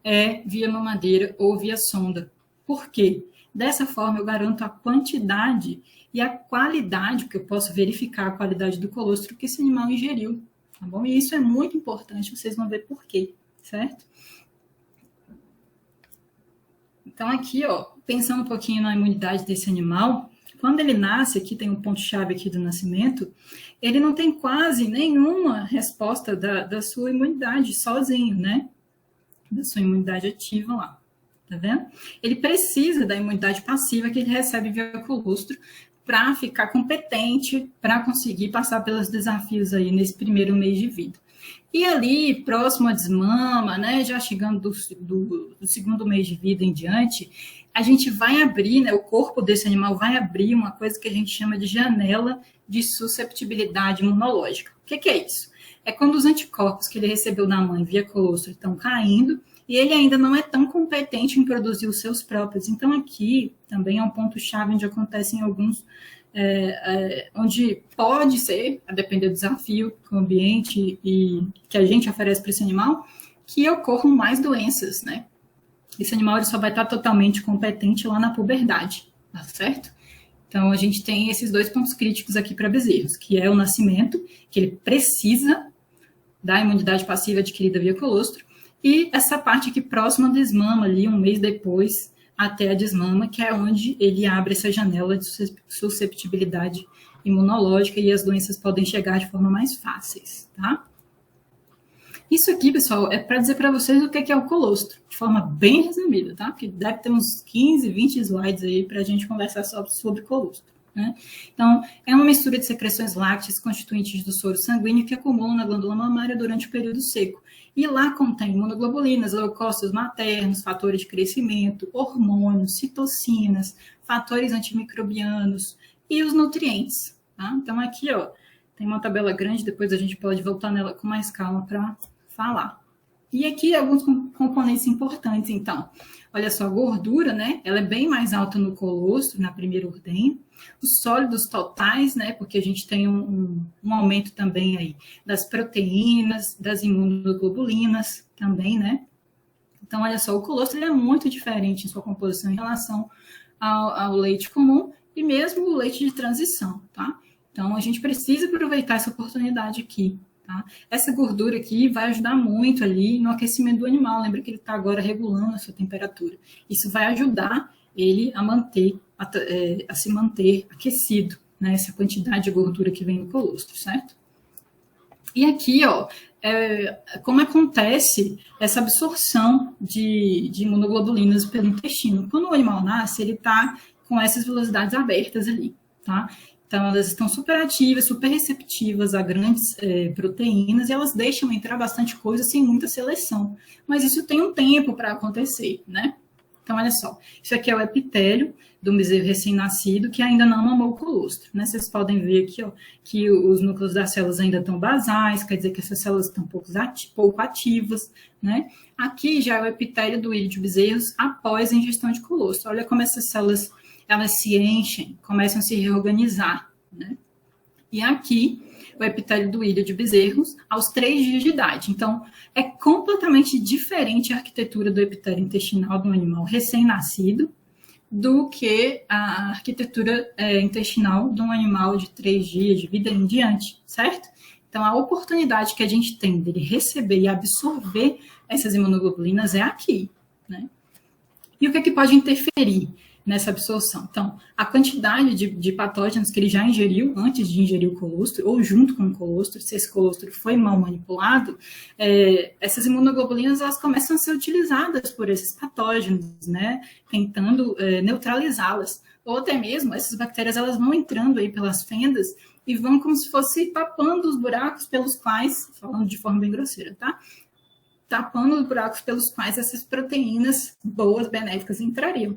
Speaker 1: é via mamadeira ou via sonda. Por quê? Dessa forma eu garanto a quantidade e a qualidade, porque eu posso verificar a qualidade do colostro que esse animal ingeriu, tá bom? E isso é muito importante, vocês vão ver por quê, certo? Então, aqui, ó, pensando um pouquinho na imunidade desse animal, quando ele nasce, aqui tem um ponto-chave aqui do nascimento, ele não tem quase nenhuma resposta da sua imunidade sozinho, né? Da sua imunidade ativa lá, tá vendo? Ele precisa da imunidade passiva que ele recebe via colostro para ficar competente, para conseguir passar pelos desafios aí nesse primeiro mês de vida. E ali, próximo à desmama, né, já chegando do segundo mês de vida em diante, a gente vai abrir, né, o corpo desse animal vai abrir uma coisa que a gente chama de janela de susceptibilidade imunológica. O que é isso? É quando os anticorpos que ele recebeu da mãe via colostro estão caindo e ele ainda não é tão competente em produzir os seus próprios. Então, aqui também é um ponto-chave onde acontecem alguns onde pode ser, a depender do desafio, do ambiente e que a gente oferece para esse animal, que ocorram mais doenças, né? Esse animal ele só vai estar totalmente competente lá na puberdade, tá certo? Então, a gente tem esses dois pontos críticos aqui para bezerros, que é o nascimento, que ele precisa da imunidade passiva adquirida via colostro, e essa parte aqui próxima à desmama, ali, um mês depois, até a desmama, que é onde ele abre essa janela de susceptibilidade imunológica e as doenças podem chegar de forma mais fáceis, tá? Isso aqui, pessoal, é para dizer para vocês o que é o colostro, de forma bem resumida, tá? Porque deve ter uns 15, 20 slides aí para a gente conversar sobre colostro, né? Então, é uma mistura de secreções lácteas constituintes do soro sanguíneo que acumulam na glândula mamária durante o período seco. E lá contém imunoglobulinas, leucócitos maternos, fatores de crescimento, hormônios, citocinas, fatores antimicrobianos e os nutrientes, tá? Então, aqui, ó, tem uma tabela grande, depois a gente pode voltar nela com mais calma para falar. E aqui alguns componentes importantes, então. Olha só, a gordura, né? Ela é bem mais alta no colostro, na primeira ordenha. Os sólidos totais, né? Porque a gente tem um aumento também aí das proteínas, das imunoglobulinas também, né? Então, olha só, o colostro ele é muito diferente em sua composição em relação ao leite comum e mesmo o leite de transição, tá? Então, a gente precisa aproveitar essa oportunidade aqui, tá? Essa gordura aqui vai ajudar muito ali no aquecimento do animal. Lembra que ele está agora regulando a sua temperatura. Isso vai ajudar ele a se manter aquecido, né? Essa quantidade de gordura que vem no colostro, certo? E aqui, ó, como acontece essa absorção de imunoglobulinas pelo intestino. Quando o animal nasce, ele está com essas velocidades abertas ali, tá? Então, elas estão super ativas, super receptivas a grandes proteínas e elas deixam entrar bastante coisa sem muita seleção. Mas isso tem um tempo para acontecer, né? Então, olha só. Isso aqui é o epitélio do bezerro recém-nascido que ainda não mamou o colostro, né? Vocês podem ver aqui, ó, que os núcleos das células ainda estão basais, quer dizer que essas células estão pouco ativas, né? Aqui já é o epitélio do ilho de bezerros após a ingestão de colostro. Olha como essas células elas se enchem, começam a se reorganizar, né? E aqui, o epitélio do ilho de bezerros aos 3 dias de idade. Então, é completamente diferente a arquitetura do epitélio intestinal de um animal recém-nascido do que a arquitetura intestinal de um animal de 3 dias de vida em diante, certo? Então, a oportunidade que a gente tem dele receber e absorver essas imunoglobulinas é aqui, né? E o que é que pode interferir nessa absorção? Então, a quantidade de patógenos que ele já ingeriu antes de ingerir o colostro, ou junto com o colostro, se esse colostro foi mal manipulado, essas imunoglobulinas elas começam a ser utilizadas por esses patógenos, né? Tentando neutralizá-las. Ou até mesmo, essas bactérias elas vão entrando aí pelas fendas e vão como se fosse tapando os buracos pelos quais, falando de forma bem grosseira, tá? tapando os buracos pelos quais essas proteínas boas, benéficas, entrariam.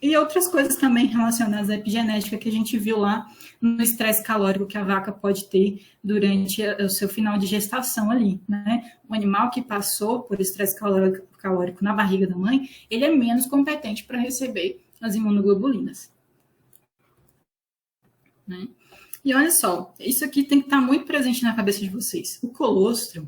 Speaker 1: E outras coisas também relacionadas à epigenética que a gente viu lá no estresse calórico que a vaca pode ter durante o seu final de gestação ali, né? O animal que passou por estresse calórico na barriga da mãe, ele é menos competente para receber as imunoglobulinas. Né? E olha só, isso aqui tem que estar muito presente na cabeça de vocês. O colostrum,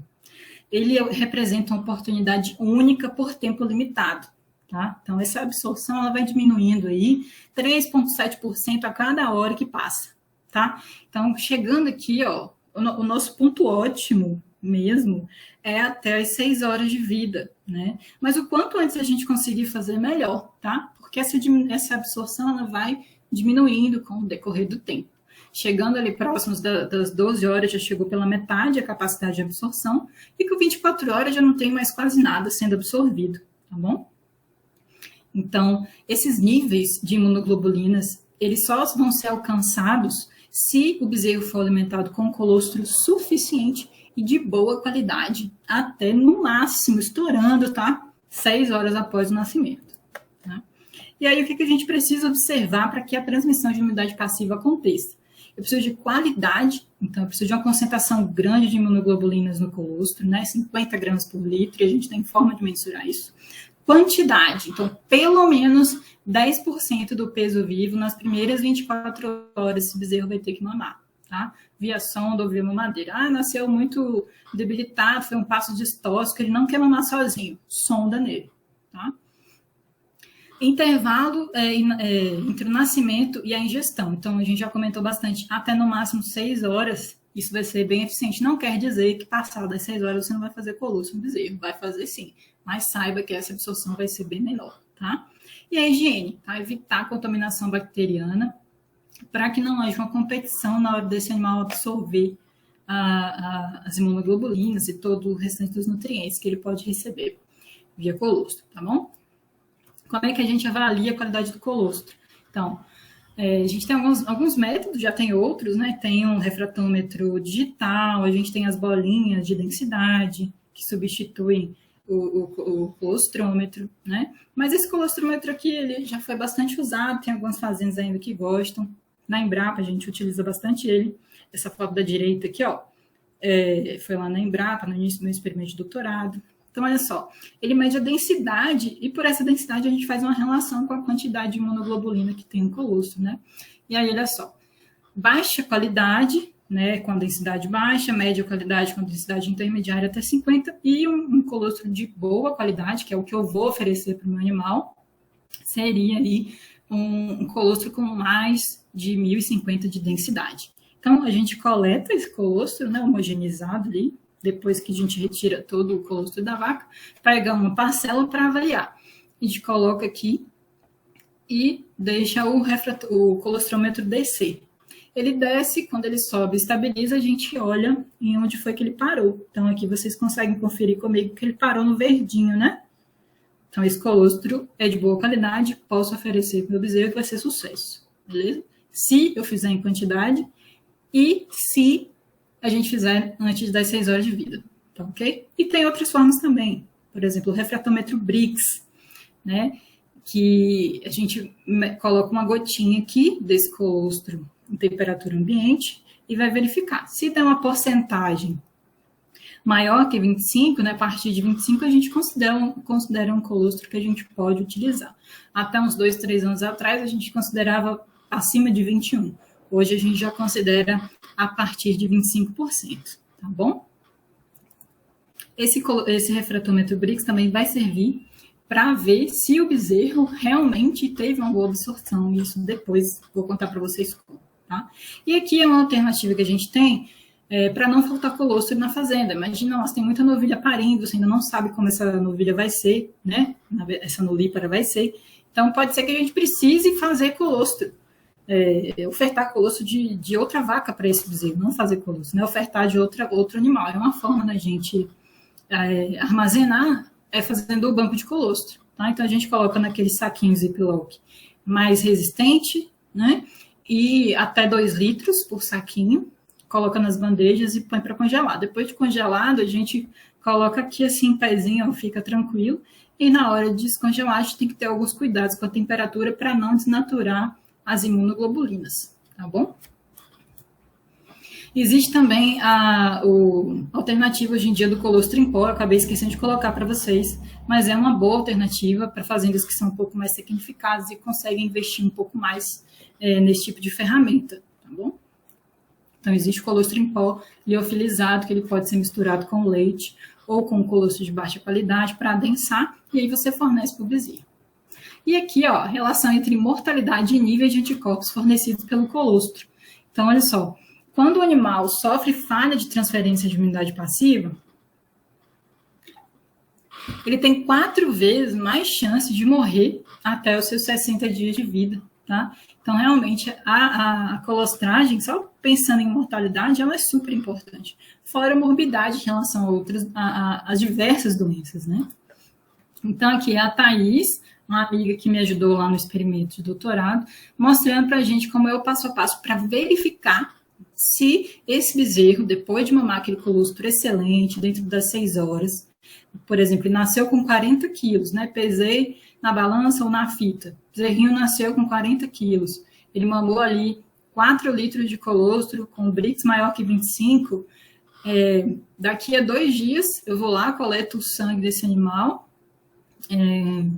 Speaker 1: ele representa uma oportunidade única por tempo limitado. Tá? Então, essa absorção ela vai diminuindo aí 3,7% a cada hora que passa. Tá? Então, chegando aqui, ó, o nosso ponto ótimo mesmo é até as 6 horas de vida. Né? Mas o quanto antes a gente conseguir fazer, melhor. Tá? Porque essa absorção ela vai diminuindo com o decorrer do tempo. Chegando ali próximos das 12 horas, já chegou pela metade a capacidade de absorção, e com 24 horas já não tem mais quase nada sendo absorvido, tá bom? Então, esses níveis de imunoglobulinas, eles só vão ser alcançados se o bezerro for alimentado com colostro suficiente e de boa qualidade, até no máximo, estourando, tá? 6 horas após o nascimento. Tá? E aí, o que a gente precisa observar para que a transmissão de imunidade passiva aconteça? Eu preciso de qualidade, então eu preciso de uma concentração grande de imunoglobulinas no colostro, né? 50 gramas por litro, e a gente tem forma de mensurar isso. Quantidade, então pelo menos 10% do peso vivo nas primeiras 24 horas esse bezerro vai ter que mamar, tá? Via sonda ou via mamadeira. Ah, nasceu muito debilitado, foi um passo distóxico, ele não quer mamar sozinho, sonda nele, tá? Intervalo entre o nascimento e a ingestão. Então, a gente já comentou bastante, até no máximo 6 horas, isso vai ser bem eficiente. Não quer dizer que passadas das 6 horas você não vai fazer colostro no bezerro. Vai fazer sim, mas saiba que essa absorção vai ser bem menor, tá? E a higiene, tá? Evitar a contaminação bacteriana para que não haja uma competição na hora desse animal absorver as imunoglobulinas e todo o restante dos nutrientes que ele pode receber via colostro, tá bom? Como é que a gente avalia a qualidade do colostro? Então, a gente tem alguns métodos, já tem outros, né? Tem um refratômetro digital, a gente tem as bolinhas de densidade, que substituem o colostrômetro, né? Mas esse colostrômetro aqui, ele já foi bastante usado, tem algumas fazendas ainda que gostam. Na Embrapa, a gente utiliza bastante ele. Essa foto da direita aqui, ó, foi lá na Embrapa, no início do meu experimento de doutorado. Então, olha só, ele mede a densidade e por essa densidade a gente faz uma relação com a quantidade de imunoglobulina que tem no colostro, né? E aí, olha só, baixa qualidade, né, com a densidade baixa, média qualidade com a densidade intermediária até 50 e um colostro de boa qualidade, que é o que eu vou oferecer para o meu animal, seria aí um colostro com mais de 1050 de densidade. Então, a gente coleta esse colostro, né, homogeneizado ali, depois que a gente retira todo o colostro da vaca, pega uma parcela para avaliar. A gente coloca aqui e deixa o colostrômetro descer. Ele desce, quando ele sobe e estabiliza, a gente olha em onde foi que ele parou. Então, aqui vocês conseguem conferir comigo que ele parou no verdinho, né? Então, esse colostro é de boa qualidade, posso oferecer para o meu bezerro que vai ser sucesso, beleza? Se eu fizer em quantidade e se a gente fizer antes das 6 horas de vida, tá ok? E tem outras formas também, por exemplo, o refratômetro Brix, né? Que a gente coloca uma gotinha aqui desse colostro em temperatura ambiente e vai verificar. Se der uma porcentagem maior que 25, né, a partir de 25 a gente considera um colostro que a gente pode utilizar. Até uns 2, 3 anos atrás a gente considerava acima de 21. Hoje a gente já considera a partir de 25%, tá bom? Esse refratômetro Brix também vai servir para ver se o bezerro realmente teve uma boa absorção. Isso depois vou contar para vocês como, tá? E aqui é uma alternativa que a gente tem para não faltar colostro na fazenda. Imagina, nossa, tem muita novilha parindo, você ainda não sabe como essa novilha vai ser, né? Essa nulípara vai ser. Então, pode ser que a gente precise fazer colostro. Ofertar colostro de outra vaca para esse bezerro, não fazer colostro, né? Ofertar de outro animal. É uma forma da gente armazenar, fazendo o banco de colostro, tá? Então, a gente coloca naqueles saquinhos Ziploc mais resistente, né? E até 2 litros por saquinho, coloca nas bandejas e põe para congelar. Depois de congelado, a gente coloca aqui assim em pezinho, ó, fica tranquilo. E na hora de descongelar, a gente tem que ter alguns cuidados com a temperatura para não desnaturar as imunoglobulinas, tá bom? Existe também a alternativa hoje em dia do colostro em pó, eu acabei esquecendo de colocar para vocês, mas é uma boa alternativa para fazendas que são um pouco mais tecnificadas e conseguem investir um pouco mais nesse tipo de ferramenta, tá bom? Então, existe o colostro em pó liofilizado, que ele pode ser misturado com leite ou com colostro de baixa qualidade para adensar, e aí você fornece para o bezerro. E aqui, ó, a relação entre mortalidade e níveis de anticorpos fornecidos pelo colostro. Então, olha só, quando o animal sofre falha de transferência de imunidade passiva, ele tem 4 vezes mais chance de morrer até os seus 60 dias de vida, tá? Então, realmente, a colostragem, só pensando em mortalidade, ela é super importante. Fora a morbidade em relação a outras, as diversas doenças, né? Então, aqui é a Thaís, uma amiga que me ajudou lá no experimento de doutorado, mostrando para a gente como é o passo a passo para verificar se esse bezerro, depois de mamar aquele colostro excelente, dentro das 6 horas, por exemplo, ele nasceu com 40 quilos, né? Pesei na balança ou na fita. O bezerrinho nasceu com 40 quilos. Ele mamou ali 4 litros de colostro com o Brix maior que 25. Daqui a 2 dias, eu vou lá, coleto o sangue desse animal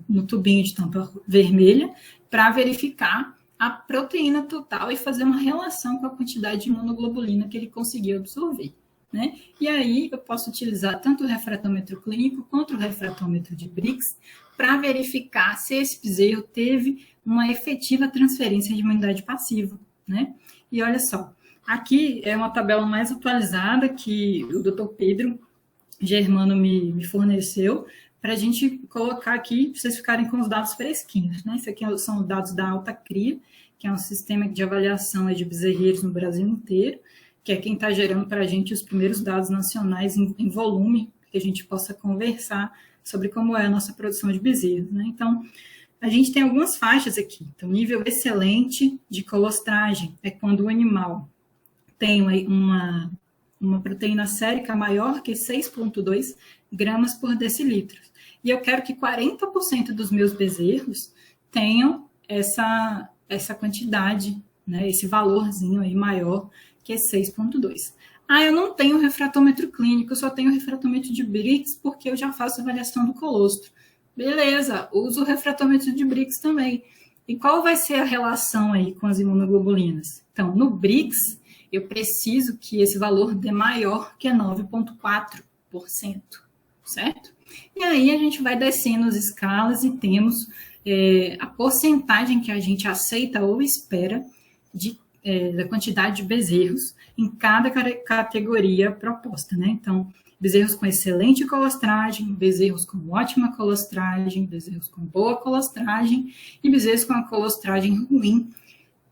Speaker 1: no tubinho de tampa vermelha para verificar a proteína total e fazer uma relação com a quantidade de imunoglobulina que ele conseguiu absorver, né? E aí eu posso utilizar tanto o refratômetro clínico quanto o refratômetro de Brix para verificar se esse bezerro teve uma efetiva transferência de imunidade passiva, né? E olha só, aqui é uma tabela mais atualizada que o Dr. Pedro Germano me forneceu, para a gente colocar aqui, para vocês ficarem com os dados fresquinhos, né? Isso aqui são os dados da Alta Cria, que é um sistema de avaliação de bezerreiros no Brasil inteiro, que é quem está gerando para a gente os primeiros dados nacionais em volume, que a gente possa conversar sobre como é a nossa produção de bezerros, né? Então, a gente tem algumas faixas aqui. Então, nível excelente de colostragem é quando o animal tem uma proteína sérica maior que 6,2 gramas por decilitro. E eu quero que 40% dos meus bezerros tenham essa quantidade, né, esse valorzinho aí maior, que é 6,2. Eu não tenho refratômetro clínico, eu só tenho refratômetro de Brix, porque eu já faço avaliação do colostro. Beleza, uso o refratômetro de Brix também. E qual vai ser a relação aí com as imunoglobulinas? Então, no Brix, eu preciso que esse valor dê maior que 9,4%, certo? E aí a gente vai descendo as escalas e temos a porcentagem que a gente aceita ou espera da quantidade de bezerros em cada categoria proposta, né? Então, bezerros com excelente colostragem, bezerros com ótima colostragem, bezerros com boa colostragem e bezerros com a colostragem ruim.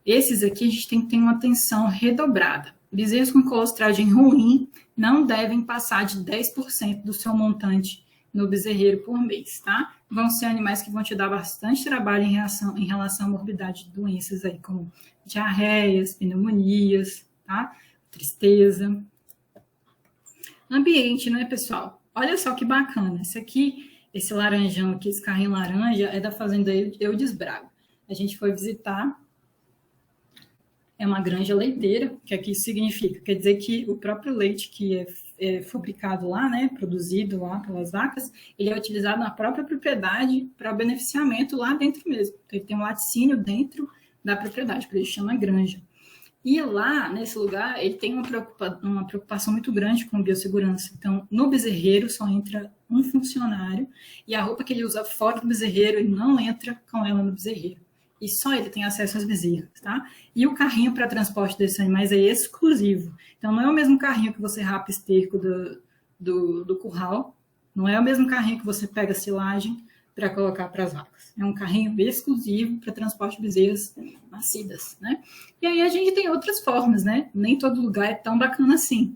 Speaker 1: Esses aqui a gente tem que ter uma atenção redobrada. Bezerros com colostragem ruim não devem passar de 10% do seu montante no bezerreiro por mês, tá? Vão ser animais que vão te dar bastante trabalho em relação à morbidade de doenças aí, como diarreias, pneumonias, tá? Tristeza. Ambiente, né, pessoal? Olha só que bacana. Esse laranjão aqui, esse carrinho laranja, é da fazenda Eudes Braga. A gente foi visitar, é uma granja leiteira, que aqui significa, quer dizer que o próprio leite que é fabricado lá, né, produzido lá pelas vacas, ele é utilizado na própria propriedade para beneficiamento lá dentro mesmo. Então, ele tem um laticínio dentro da propriedade, por isso chama granja. E lá, nesse lugar, ele tem uma preocupação muito grande com biossegurança. Então, no bezerreiro só entra um funcionário e a roupa que ele usa fora do bezerreiro, ele não entra com ela no bezerreiro. E só ele tem acesso às bezerras, tá? E o carrinho para transporte desses animais é exclusivo. Então, não é o mesmo carrinho que você rapa esterco do curral, não é o mesmo carrinho que você pega silagem para colocar para as vacas. É um carrinho exclusivo para transporte de bezerras nascidas, né? E aí a gente tem outras formas, né? Nem todo lugar é tão bacana assim.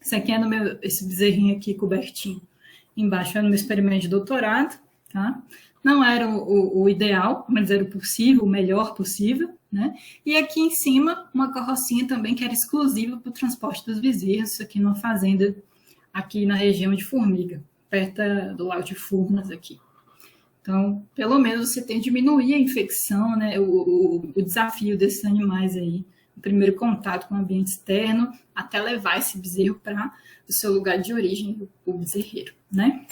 Speaker 1: Esse aqui é esse bezerrinho aqui cobertinho. Embaixo é no meu experimento de doutorado, tá? Não era o ideal, mas era o possível, o melhor possível, né? E aqui em cima, uma carrocinha também que era exclusiva para o transporte dos bezerros, isso aqui numa fazenda aqui na região de Formiga, perto do Lago de Furnas aqui. Então, pelo menos você tem que diminuir a infecção, né, o desafio desses animais aí, o primeiro contato com o ambiente externo, até levar esse bezerro para o seu lugar de origem, o bezerreiro, né?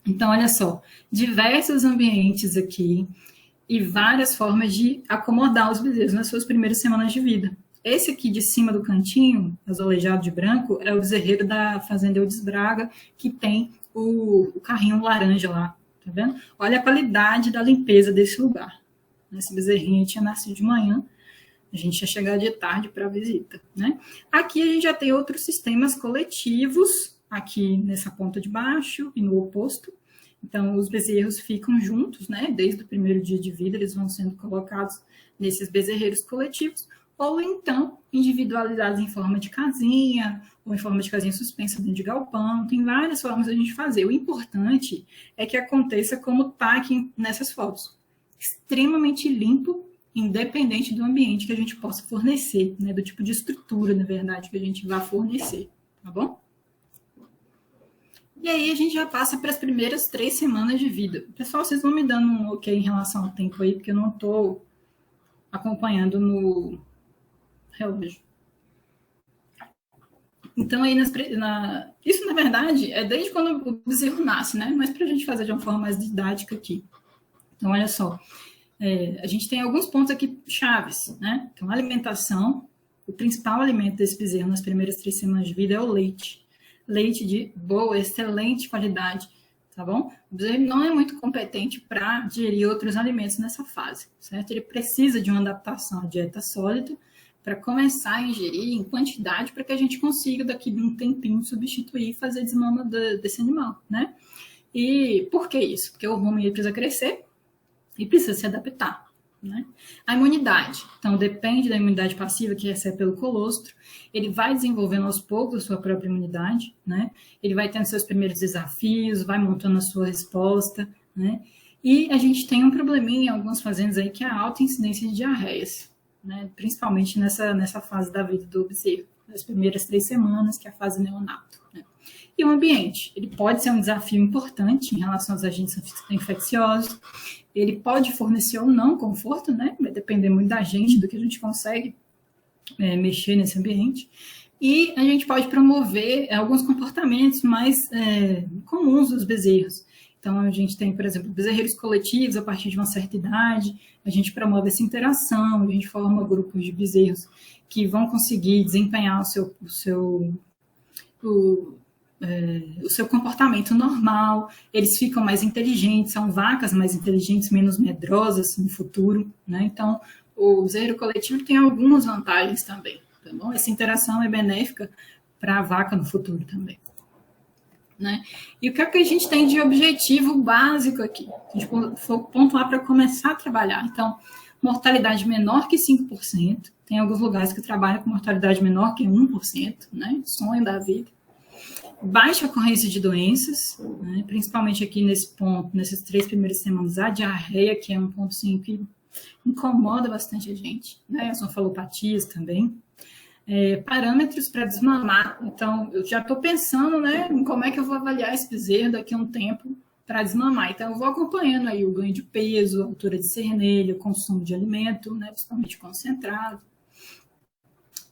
Speaker 1: Então, olha só, diversos ambientes aqui e várias formas de acomodar os bezerros nas suas primeiras semanas de vida. Esse aqui de cima do cantinho, azulejado de branco, é o bezerreiro da Fazenda Eudes Braga, que tem o carrinho laranja lá, tá vendo? Olha a qualidade da limpeza desse lugar. Esse bezerrinho tinha nascido de manhã, a gente ia chegar de tarde para a visita, né? Aqui a gente já tem outros sistemas coletivos, aqui nessa ponta de baixo e no oposto. Então, os bezerros ficam juntos, né? Desde o primeiro dia de vida, eles vão sendo colocados nesses bezerreiros coletivos, ou então individualizados em forma de casinha, ou em forma de casinha suspensa dentro de galpão. Tem várias formas de a gente fazer. O importante é que aconteça como está aqui nessas fotos. Extremamente limpo, independente do ambiente que a gente possa fornecer, né? Do tipo de estrutura, na verdade, que a gente vai fornecer, tá bom? E aí a gente já passa para as primeiras 3 semanas de vida. Pessoal, vocês vão me dando um ok em relação ao tempo aí, porque eu não estou acompanhando no relógio. Então, aí isso, na verdade, é desde quando o bezerro nasce, né? Mas para a gente fazer de uma forma mais didática aqui. Então, olha só. A gente tem alguns pontos aqui chaves, né? Então, a alimentação. O principal alimento desse bezerro nas primeiras 3 semanas de vida é o leite. Leite de boa, excelente qualidade, tá bom? O bezerro não é muito competente para digerir outros alimentos nessa fase, certo? Ele precisa de uma adaptação à dieta sólida para começar a ingerir em quantidade para que a gente consiga, daqui de um tempinho, substituir e fazer desmama desse animal, né? E por que isso? Porque o rumen precisa crescer e precisa se adaptar, né? A imunidade, então depende da imunidade passiva que recebe pelo colostro, ele vai desenvolvendo aos poucos a sua própria imunidade, né? Ele vai tendo seus primeiros desafios, vai montando a sua resposta, né? E a gente tem um probleminha em algumas fazendas aí que é a alta incidência de diarreias, né? Principalmente nessa fase da vida do bezerro, nas primeiras 3 semanas, que é a fase neonato, né? E o ambiente, ele pode ser um desafio importante em relação aos agentes infecciosos, ele pode fornecer ou não conforto, né? Vai depender muito da gente, do que a gente consegue mexer nesse ambiente. E a gente pode promover alguns comportamentos mais comuns dos bezerros. Então, a gente tem, por exemplo, bezerreiros coletivos a partir de uma certa idade, a gente promove essa interação, a gente forma grupos de bezerros que vão conseguir desempenhar o seu comportamento normal, eles ficam mais inteligentes, são vacas mais inteligentes, menos medrosas no futuro, né? Então, o bezerro coletivo tem algumas vantagens também, tá bom? Essa interação é benéfica para a vaca no futuro também, né? E o que é que a gente tem de objetivo básico aqui? A gente for pontuar para começar a trabalhar. Então, mortalidade menor que 5%, tem alguns lugares que trabalham com mortalidade menor que 1%, né? Sonho da vida. Baixa ocorrência de doenças, né? Principalmente aqui nesse ponto, nessas 3 primeiras semanas, a diarreia, que é um ponto sim, que incomoda bastante a gente, né? As onfalopatias também. Parâmetros para desmamar, então eu já estou pensando, né, em como é que eu vou avaliar esse bezerro daqui a um tempo para desmamar. Então eu vou acompanhando aí o ganho de peso, a altura de cernelha, o consumo de alimento, né, principalmente concentrado.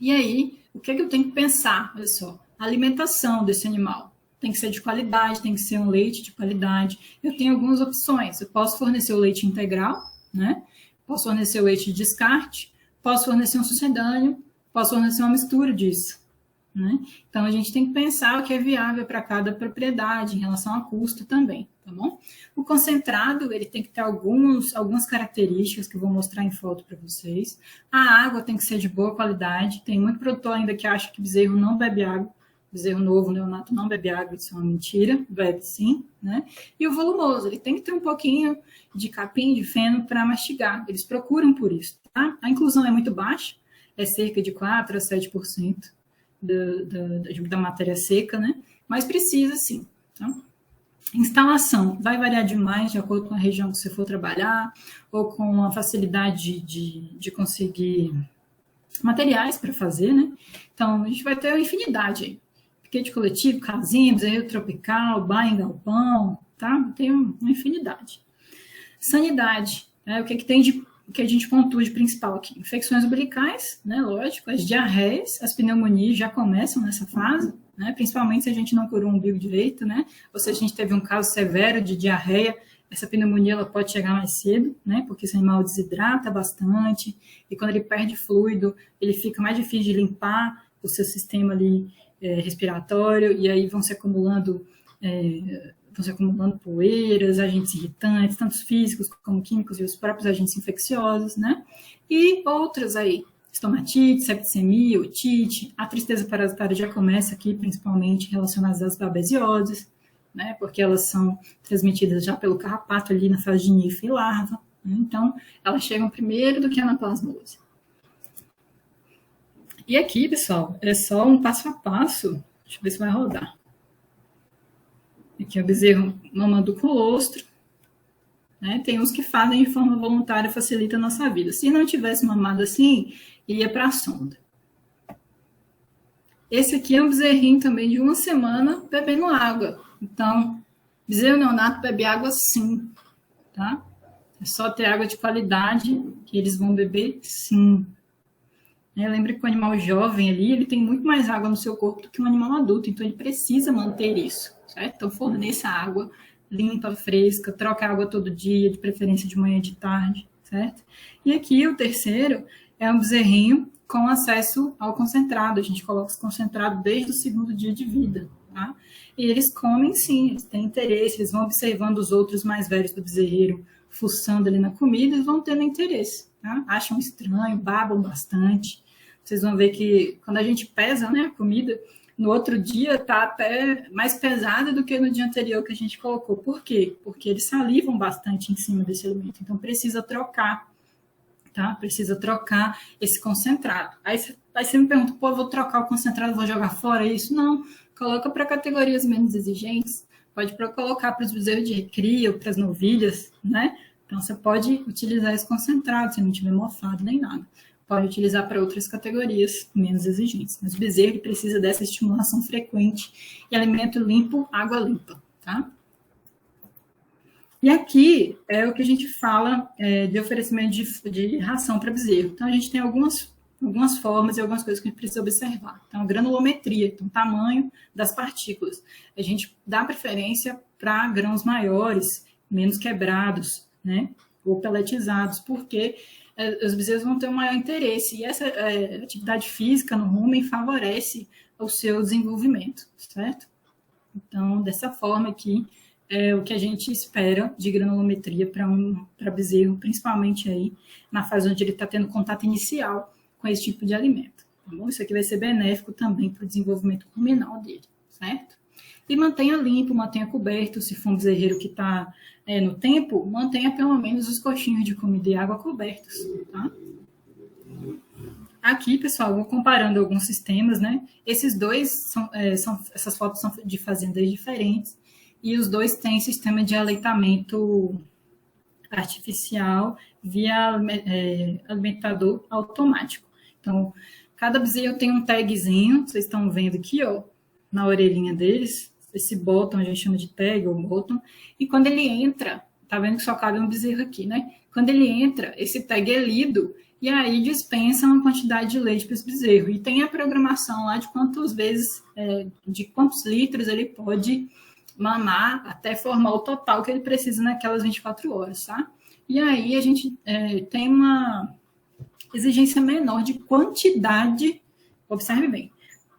Speaker 1: E aí, o que é que eu tenho que pensar? Olha só, a alimentação desse animal tem que ser de qualidade, tem que ser um leite de qualidade. Eu tenho algumas opções. Eu posso fornecer o leite integral, né? Posso fornecer o leite de descarte, posso fornecer um sucedâneo, posso fornecer uma mistura disso, né? Então, a gente tem que pensar o que é viável para cada propriedade em relação a custo também, tá bom? O concentrado, ele tem que ter algumas características que eu vou mostrar em foto para vocês. A água tem que ser de boa qualidade. Tem muito produtor ainda que acha que bezerro não bebe água. Bezerro novo, neonato, não bebe água, isso é uma mentira. Bebe sim, né? E o volumoso, ele tem que ter um pouquinho de capim, de feno para mastigar. Eles procuram por isso, tá? A inclusão é muito baixa, é cerca de 4 a 7% da matéria seca, né? Mas precisa sim, tá? Instalação vai variar demais de acordo com a região que você for trabalhar ou com a facilidade de conseguir materiais para fazer, né? Então, a gente vai ter uma infinidade aí. piquete coletivo, casinha, bezerro tropical, baia em galpão, tá? Tem uma infinidade. Sanidade, né? O que tem o que a gente pontua de principal aqui? Infecções umbilicais, né? Lógico, as diarreias, as pneumonias já começam nessa fase, né? Principalmente se a gente não curou o umbigo direito, né? Ou se a gente teve um caso severo de diarreia, essa pneumonia ela pode chegar mais cedo, né? Porque esse animal desidrata bastante e quando ele perde fluido, ele fica mais difícil de limpar o seu sistema ali respiratório e aí vão se acumulando poeiras, agentes irritantes, tanto físicos como químicos e os próprios agentes infecciosos, né? E outras aí, estomatite, septicemia, otite, a tristeza parasitária já começa aqui, principalmente relacionadas às babesioses, né? Porque elas são transmitidas já pelo carrapato ali na fase de ninfa e larva, né? Então, elas chegam primeiro do que a anaplasmose. E aqui, pessoal, é só um passo a passo, deixa eu ver se vai rodar. Aqui é o bezerro mamando com colostro, né? Tem uns que fazem de forma voluntária, facilita a nossa vida. Se não tivesse mamado assim, ia para a sonda. Esse aqui é um bezerrinho também de 1 semana bebendo água. Então, bezerro neonato bebe água sim, tá? É só ter água de qualidade que eles vão beber sim. Lembra que o animal jovem ali, ele tem muito mais água no seu corpo do que um animal adulto, então ele precisa manter isso, certo? Então forneça água limpa, fresca, troca água todo dia, de preferência de manhã e de tarde, certo? E aqui o terceiro é um bezerrinho com acesso ao concentrado, a gente coloca esse concentrado desde o 2º dia de vida, tá? E eles comem sim, eles têm interesse, eles vão observando os outros mais velhos do bezerreiro, fuçando ali na comida, eles vão tendo interesse, tá? Acham estranho, babam bastante. Vocês vão ver que quando a gente pesa, né, a comida, no outro dia está até mais pesada do que no dia anterior que a gente colocou. Por quê? Porque eles salivam bastante em cima desse alimento. Então, precisa trocar, tá? Precisa trocar esse concentrado. Aí você me pergunta, pô, eu vou trocar o concentrado, vou jogar fora isso? Não, coloca para categorias menos exigentes. Pode colocar para os bezerros de recria ou para as novilhas, né? Então, você pode utilizar esse concentrado, se não tiver mofado nem nada. Pode utilizar para outras categorias menos exigentes. Mas o bezerro precisa dessa estimulação frequente e alimento limpo, água limpa, tá? E aqui é o que a gente fala de oferecimento de ração para bezerro. Então, a gente tem algumas formas e algumas coisas que a gente precisa observar. Então, a granulometria, então, o tamanho das partículas. A gente dá preferência para grãos maiores, menos quebrados, né? Ou peletizados, porque os bezerros vão ter um maior interesse. E essa atividade física no rumen favorece o seu desenvolvimento, certo? Então, dessa forma aqui, é o que a gente espera de granulometria para bezerro, principalmente aí na fase onde ele está tendo contato inicial com esse tipo de alimento. Tá bom? Isso aqui vai ser benéfico também para o desenvolvimento ruminal dele, certo? E mantenha limpo, mantenha coberto. Se for um bezerreiro que está no tempo, mantenha pelo menos os coxinhos de comida e água cobertos, tá? Aqui, pessoal, vou comparando alguns sistemas, né? Esses dois essas fotos são de fazendas diferentes e os dois têm sistema de aleitamento artificial via alimentador automático. Então, cada bezerro tem um tagzinho, vocês estão vendo aqui, ó, na orelhinha deles, esse botão a gente chama de tag ou botão, e quando ele entra, tá vendo que só cabe um bezerro aqui, né? Quando ele entra, esse tag é lido e aí dispensa uma quantidade de leite para esse bezerro. E tem a programação lá de quantas vezes, de quantos litros ele pode mamar até formar o total que ele precisa naquelas 24 horas, tá? E aí a gente tem uma exigência menor de quantidade, observe bem,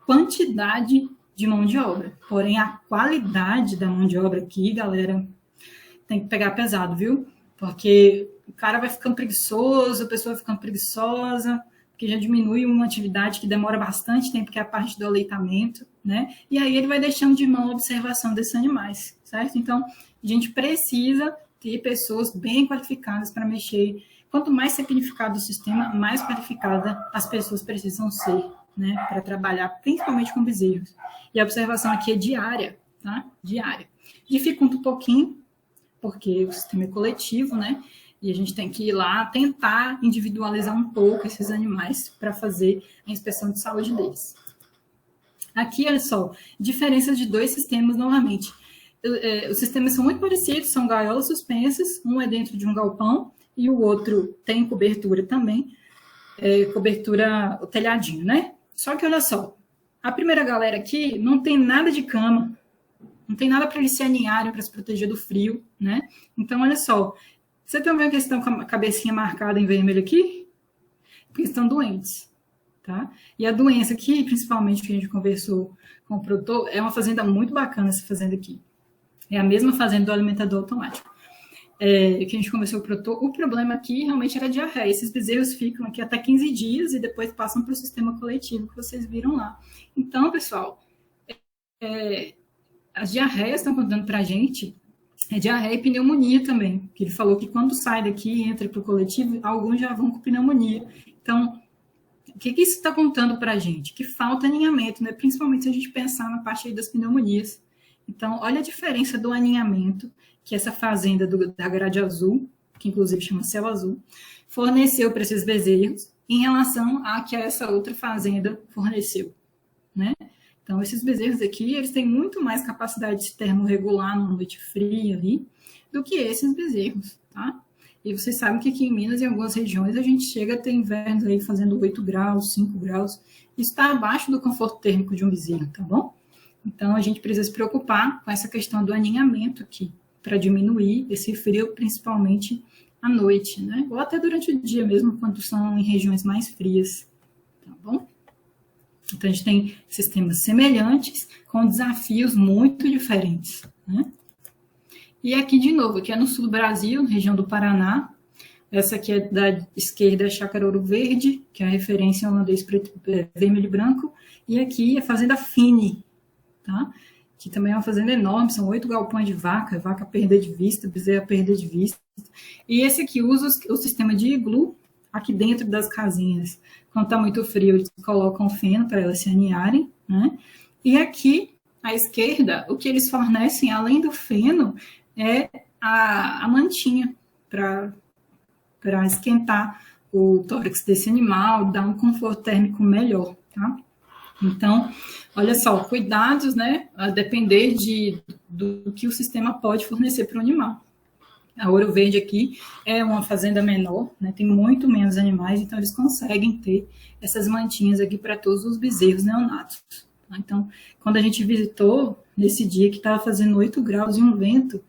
Speaker 1: quantidade de mão de obra. Porém, a qualidade da mão de obra aqui, galera, tem que pegar pesado, viu? Porque o cara vai ficando preguiçoso, a pessoa vai ficando preguiçosa, porque já diminui uma atividade que demora bastante tempo, que é a parte do aleitamento, né? E aí ele vai deixando de mão a observação desses animais, certo? Então, a gente precisa ter pessoas bem qualificadas para mexer. Quanto mais simplificado o sistema, mais qualificada as pessoas precisam ser, né? Para trabalhar, principalmente com bezerros. E a observação aqui é diária, tá? Diária. Dificulta um pouquinho, porque o sistema é coletivo, né? E a gente tem que ir lá tentar individualizar um pouco esses animais para fazer a inspeção de saúde deles. Aqui, olha só, diferenças de dois sistemas novamente. Os sistemas são muito parecidos, são gaiolas suspensas, um é dentro de um galpão e o outro tem cobertura também, cobertura, o telhadinho, né? Só que, olha só, a primeira galera aqui não tem nada de cama, não tem nada para eles se aninharem, para se proteger do frio, né? Então, olha só, você também que estão com a cabecinha marcada em vermelho aqui? Porque estão doentes, tá? E a doença aqui, principalmente que a gente conversou com o produtor, é uma fazenda muito bacana essa fazenda aqui. É a mesma fazenda do alimentador automático. Que a gente conversou com o produtor. O problema aqui realmente era a diarreia. Esses bezerros ficam aqui até 15 dias e depois passam para o sistema coletivo que vocês viram lá. Então, pessoal, as diarreias estão contando para a gente diarreia e pneumonia também, que ele falou que quando sai daqui e entra para o coletivo, alguns já vão com pneumonia. Então, o que isso está contando para a gente? Que falta aninhamento, né? Principalmente se a gente pensar na parte aí das pneumonias. Então, olha a diferença do aninhamento que essa fazenda da grade azul, que inclusive chama Céu Azul, forneceu para esses bezerros em relação a que essa outra fazenda forneceu, né? Então, esses bezerros aqui, eles têm muito mais capacidade de se termorregular numa noite fria ali, do que esses bezerros, tá? E vocês sabem que aqui em Minas, em algumas regiões, a gente chega a ter invernos aí fazendo 8 graus, 5 graus. Isso está abaixo do conforto térmico de um bezerro, tá bom? Então, a gente precisa se preocupar com essa questão do aninhamento aqui, para diminuir esse frio, principalmente à noite, né? Ou até durante o dia mesmo, quando são em regiões mais frias, tá bom? Então, a gente tem sistemas semelhantes, com desafios muito diferentes, né? E aqui, de novo, aqui é no sul do Brasil, região do Paraná. Essa aqui é da esquerda, é Chácara Ouro Verde, que é a referência holandês preto, vermelho e branco. E aqui é a Fazenda Fini, tá? Que também é uma fazenda enorme, são 8 galpões de vaca perder de vista, bezerra perder de vista. E esse aqui usa o sistema de iglu aqui dentro das casinhas. Quando está muito frio, eles colocam feno para elas se aninharem, né? E aqui, à esquerda, o que eles fornecem, além do feno, é a mantinha para esquentar o tórax desse animal, dar um conforto térmico melhor, tá? Então, olha só, cuidados, né, a depender do que o sistema pode fornecer para o animal. A Ouro Verde aqui é uma fazenda menor, né, tem muito menos animais, então eles conseguem ter essas mantinhas aqui para todos os bezerros neonatos. Tá? Então, quando a gente visitou, nesse dia que estava fazendo 8 graus e um vento,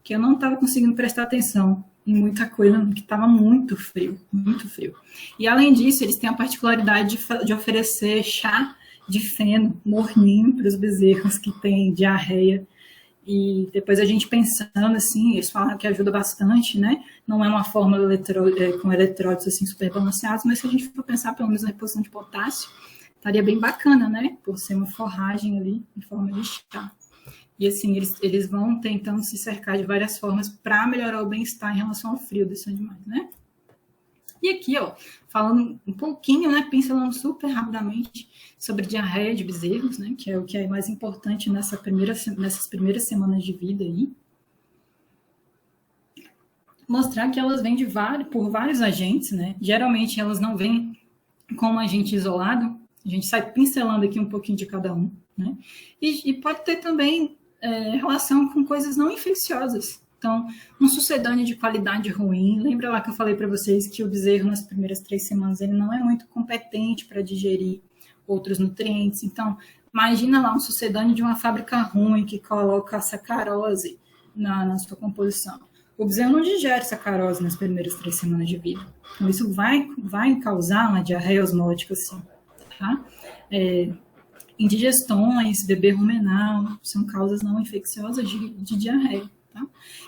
Speaker 1: que eu não estava conseguindo prestar atenção em muita coisa, que estava muito frio, muito frio. E, além disso, eles têm a particularidade de oferecer chá de feno morninho para os bezerros que têm diarreia. E depois a gente pensando assim, eles falaram que ajuda bastante, né? Não é uma fórmula com eletrólitos assim super balanceados, mas se a gente for pensar pelo menos na reposição de potássio, estaria bem bacana, né? Por ser uma forragem ali em forma de chá. E assim, eles vão tentando se cercar de várias formas para melhorar o bem-estar em relação ao frio desses animais, né? E aqui, ó, falando um pouquinho, né, pincelando super rapidamente sobre diarreia de bezerros, né, que é o que é mais importante nessas primeiras semanas de vida aí. Mostrar que elas vêm por vários agentes, né? Geralmente elas não vêm com um agente isolado. A gente sai pincelando aqui um pouquinho de cada um, né? E pode ter também relação com coisas não infecciosas. Então, um sucedâneo de qualidade ruim, lembra lá que eu falei para vocês que o bezerro nas primeiras 3 semanas ele não é muito competente para digerir outros nutrientes. Então, imagina lá um sucedâneo de uma fábrica ruim que coloca sacarose na sua composição. O bezerro não digere sacarose nas primeiras 3 semanas de vida. Então, isso vai causar uma diarreia osmótica, assim, tá? Indigestões, bebê ruminal, são causas não infecciosas de diarreia. Tá?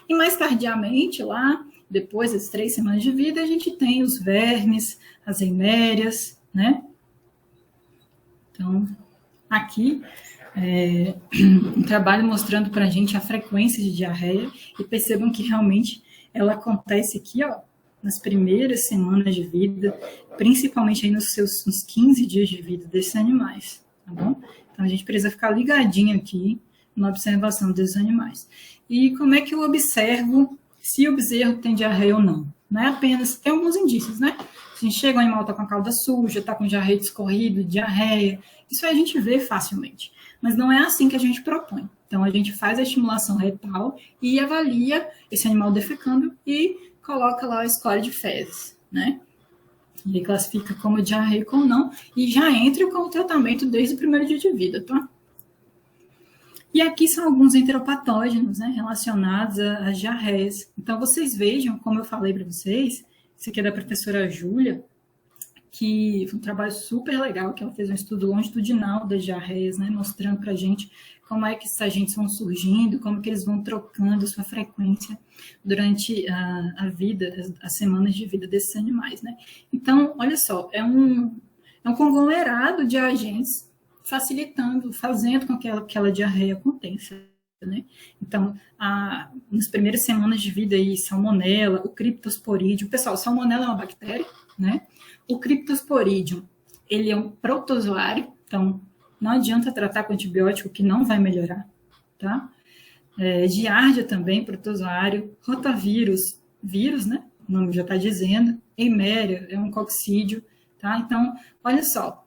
Speaker 1: E mais tardiamente, lá, depois das 3 semanas de vida, a gente tem os vermes, as eimérias, né? Então, aqui, um trabalho mostrando para a gente a frequência de diarreia e percebam que realmente ela acontece aqui, ó, nas primeiras semanas de vida, principalmente aí nos 15 dias de vida desses animais, tá bom? Então, a gente precisa ficar ligadinho aqui na observação desses animais. E como é que eu observo se o bezerro tem diarreia ou não? Não é apenas, tem alguns indícios, né? Se a gente chega, o animal está com a cauda suja, está com diarreia escorrido, diarreia, isso aí a gente vê facilmente. Mas não é assim que a gente propõe. Então, a gente faz a estimulação retal e avalia esse animal defecando e coloca lá a score de fezes, né? E aí classifica como diarreico ou não, e já entra com o tratamento desde o primeiro dia de vida, tá? E aqui são alguns enteropatógenos, né, relacionados às diarreias. Então, vocês vejam, como eu falei para vocês, isso aqui é da professora Júlia, que foi um trabalho super legal, que ela fez um estudo longitudinal das diarreias, né, mostrando para a gente como é que esses agentes vão surgindo, como que eles vão trocando sua frequência durante a vida, as semanas de vida desses animais, né. Então, olha só, é um conglomerado de agentes facilitando, fazendo com que aquela diarreia aconteça, né? Então, nas primeiras semanas de vida aí, salmonela, o Cryptosporidium, pessoal, salmonela é uma bactéria, né? O Cryptosporidium, ele é um protozoário, então não adianta tratar com antibiótico que não vai melhorar, tá? Giardia também, protozoário, rotavírus, vírus, né? O nome já está dizendo, Eiméria é um coccídio, tá? Então, olha só,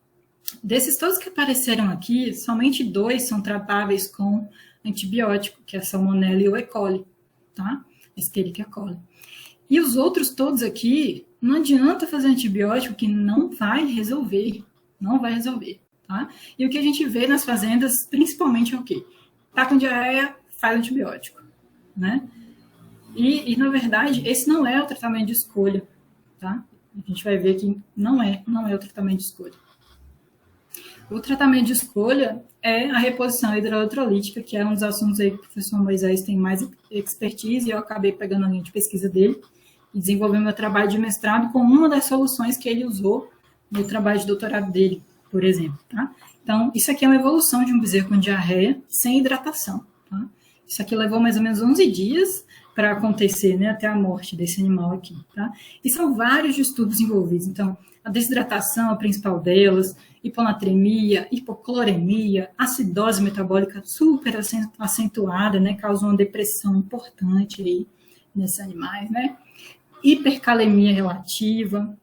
Speaker 1: desses todos que apareceram aqui, somente 2 são tratáveis com antibiótico, que é a salmonela e o E. coli, tá? Escherichia coli. E os outros todos aqui, não adianta fazer antibiótico que não vai resolver, tá? E o que a gente vê nas fazendas, principalmente é o quê? Tá com diarreia, faz antibiótico, né? E na verdade, esse não é o tratamento de escolha, tá? A gente vai ver que não é o tratamento de escolha. O tratamento de escolha é a reposição hidroeletrolítica, que é um dos assuntos aí que o professor Moisés tem mais expertise, e eu acabei pegando a linha de pesquisa dele e desenvolvendo meu trabalho de mestrado com uma das soluções que ele usou no trabalho de doutorado dele, por exemplo, tá? Então, isso aqui é uma evolução de um bezerro com diarreia sem hidratação, tá? Isso aqui levou mais ou menos 11 dias para acontecer, né, até a morte desse animal aqui, tá? E são vários estudos envolvidos. Então, a desidratação, a principal delas, hiponatremia, hipocloremia, acidose metabólica super acentuada, né, causa uma depressão importante aí nesses animais, né? Hipercalemia relativa,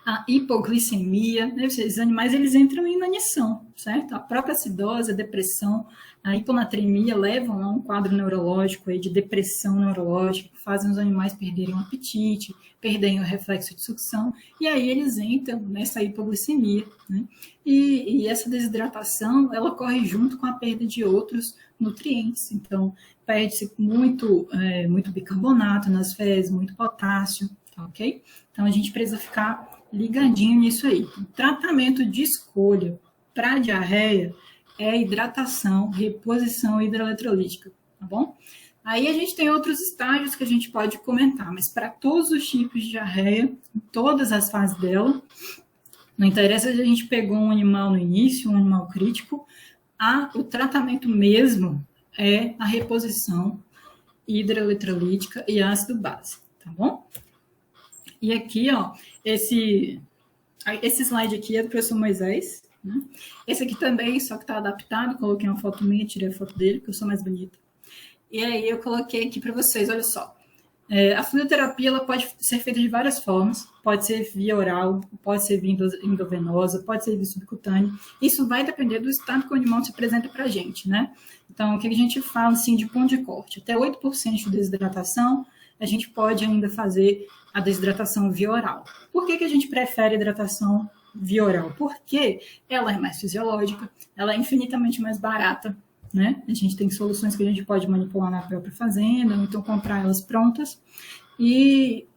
Speaker 1: a hipoglicemia, né? Esses animais eles entram em inanição, certo? A própria acidose, a depressão, a hiponatremia levam a um quadro neurológico aí de depressão neurológica, fazem os animais perderem o apetite, perderem o reflexo de sucção, e aí eles entram nessa hipoglicemia, né? E essa desidratação, ela ocorre junto com a perda de outros nutrientes, então perde-se muito bicarbonato nas fezes, muito potássio, tá ok? Então a gente precisa ficar ligadinho nisso aí. O tratamento de escolha para diarreia é hidratação, reposição hidroeletrolítica, tá bom? Aí a gente tem outros estágios que a gente pode comentar, mas para todos os tipos de diarreia, em todas as fases dela, não interessa se a gente pegou um animal no início, um animal crítico, o tratamento mesmo é a reposição hidroeletrolítica e ácido base, tá bom? E aqui, ó, esse slide aqui é do professor Moisés, né? Esse aqui também, só que está adaptado, coloquei uma foto minha, tirei a foto dele, porque eu sou mais bonita. E aí eu coloquei aqui para vocês, olha só. A fluidoterapia ela pode ser feita de várias formas, pode ser via oral, pode ser via endovenosa, pode ser via subcutânea. Isso vai depender do estado que o animal se apresenta para a gente, né? Então, o que a gente fala, assim, de ponto de corte? Até 8% de desidratação, a gente pode ainda fazer a desidratação via oral. Por que a gente prefere a hidratação via oral? Porque ela é mais fisiológica, ela é infinitamente mais barata, né? A gente tem soluções que a gente pode manipular na própria fazenda, ou então comprar elas prontas, e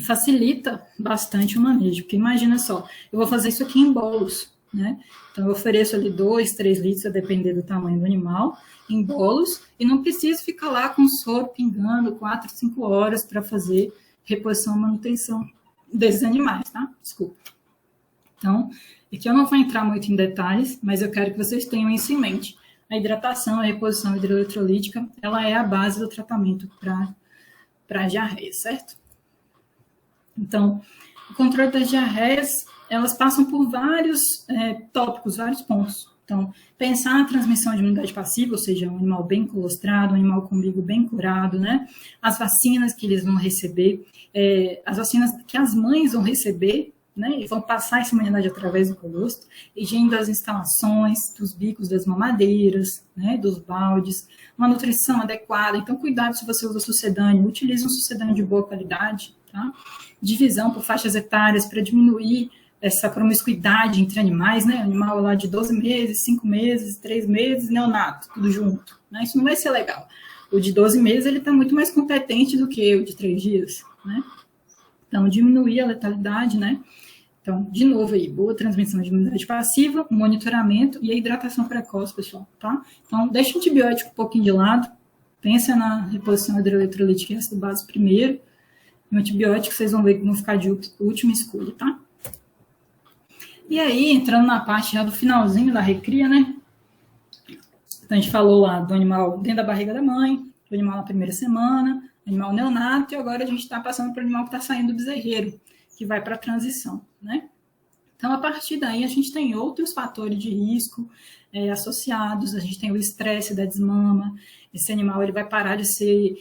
Speaker 1: facilita bastante o manejo, porque imagina só, eu vou fazer isso aqui em bolos, né? Então eu ofereço ali 2, 3 litros, a depender do tamanho do animal, em bolos, e não preciso ficar lá com o soro pingando 4, 5 horas para fazer reposição e manutenção desses animais, tá? Desculpa. Então, aqui eu não vou entrar muito em detalhes, mas eu quero que vocês tenham isso em mente. A hidratação, a reposição hidroeletrolítica, ela é a base do tratamento para diarreia, certo? Então, o controle das diarreias, elas passam por vários tópicos, vários pontos, Então, pensar na transmissão de imunidade passiva, ou seja, um animal bem colostrado, um animal com umbigo bem curado, né? As vacinas que eles vão receber, as vacinas que as mães vão receber, né? E vão passar essa imunidade através do colostro, higiene das instalações, dos bicos das mamadeiras, né? Dos baldes, uma nutrição adequada. Então, cuidado se você usa sucedâneo, utilize um sucedâneo de boa qualidade, tá? Divisão por faixas etárias para diminuir essa promiscuidade entre animais, né? Animal lá de 12 meses, 5 meses, 3 meses, neonato, tudo junto, né? Isso não vai ser legal. O de 12 meses, ele está muito mais competente do que o de 3 dias, né? Então, diminuir a letalidade, né? Então, de novo aí, boa transmissão de imunidade passiva, monitoramento e a hidratação precoce, pessoal, tá? Então, deixa o antibiótico um pouquinho de lado, pensa na reposição hidroeletrolítica e ácido base primeiro, e o antibiótico vocês vão ver que vão ficar de última escolha, tá? E aí, entrando na parte já do finalzinho da recria, né? Então, a gente falou lá do animal dentro da barriga da mãe, do animal na primeira semana, animal neonato, e agora a gente está passando para o animal que está saindo do bezerreiro, que vai para a transição, né? Então, a partir daí, a gente tem outros fatores de risco associados, a gente tem o estresse da desmama, esse animal ele vai parar de ser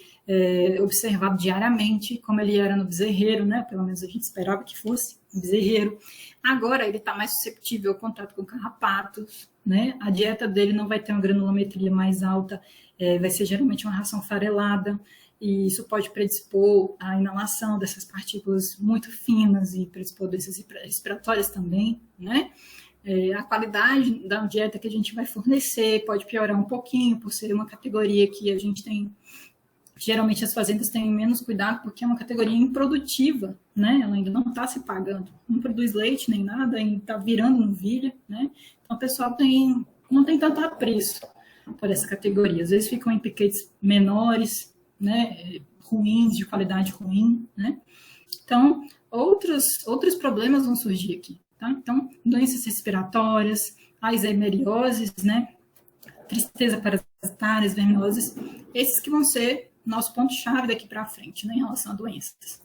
Speaker 1: observado diariamente, como ele era no bezerreiro, né? Pelo menos a gente esperava que fosse no bezerreiro. Agora, ele está mais susceptível ao contato com carrapatos, né? A dieta dele não vai ter uma granulometria mais alta, vai ser geralmente uma ração farelada, e isso pode predispor à inalação dessas partículas muito finas e predispor doenças respiratórias também, né? A qualidade da dieta que a gente vai fornecer pode piorar um pouquinho, por ser uma categoria que a gente tem, geralmente as fazendas têm menos cuidado, porque é uma categoria improdutiva, né? Ela ainda não está se pagando, não produz leite nem nada, ainda está virando novilha, né? Então o pessoal não tem tanto apreço por essa categoria, às vezes ficam em piquetes menores, né, ruins, de qualidade ruim, né? Então, outros problemas vão surgir aqui, tá? Então, doenças respiratórias, as hemerioses, né? Tristeza parasitárias, verminoses, esses que vão ser nosso ponto-chave daqui para frente, né, em relação a doenças.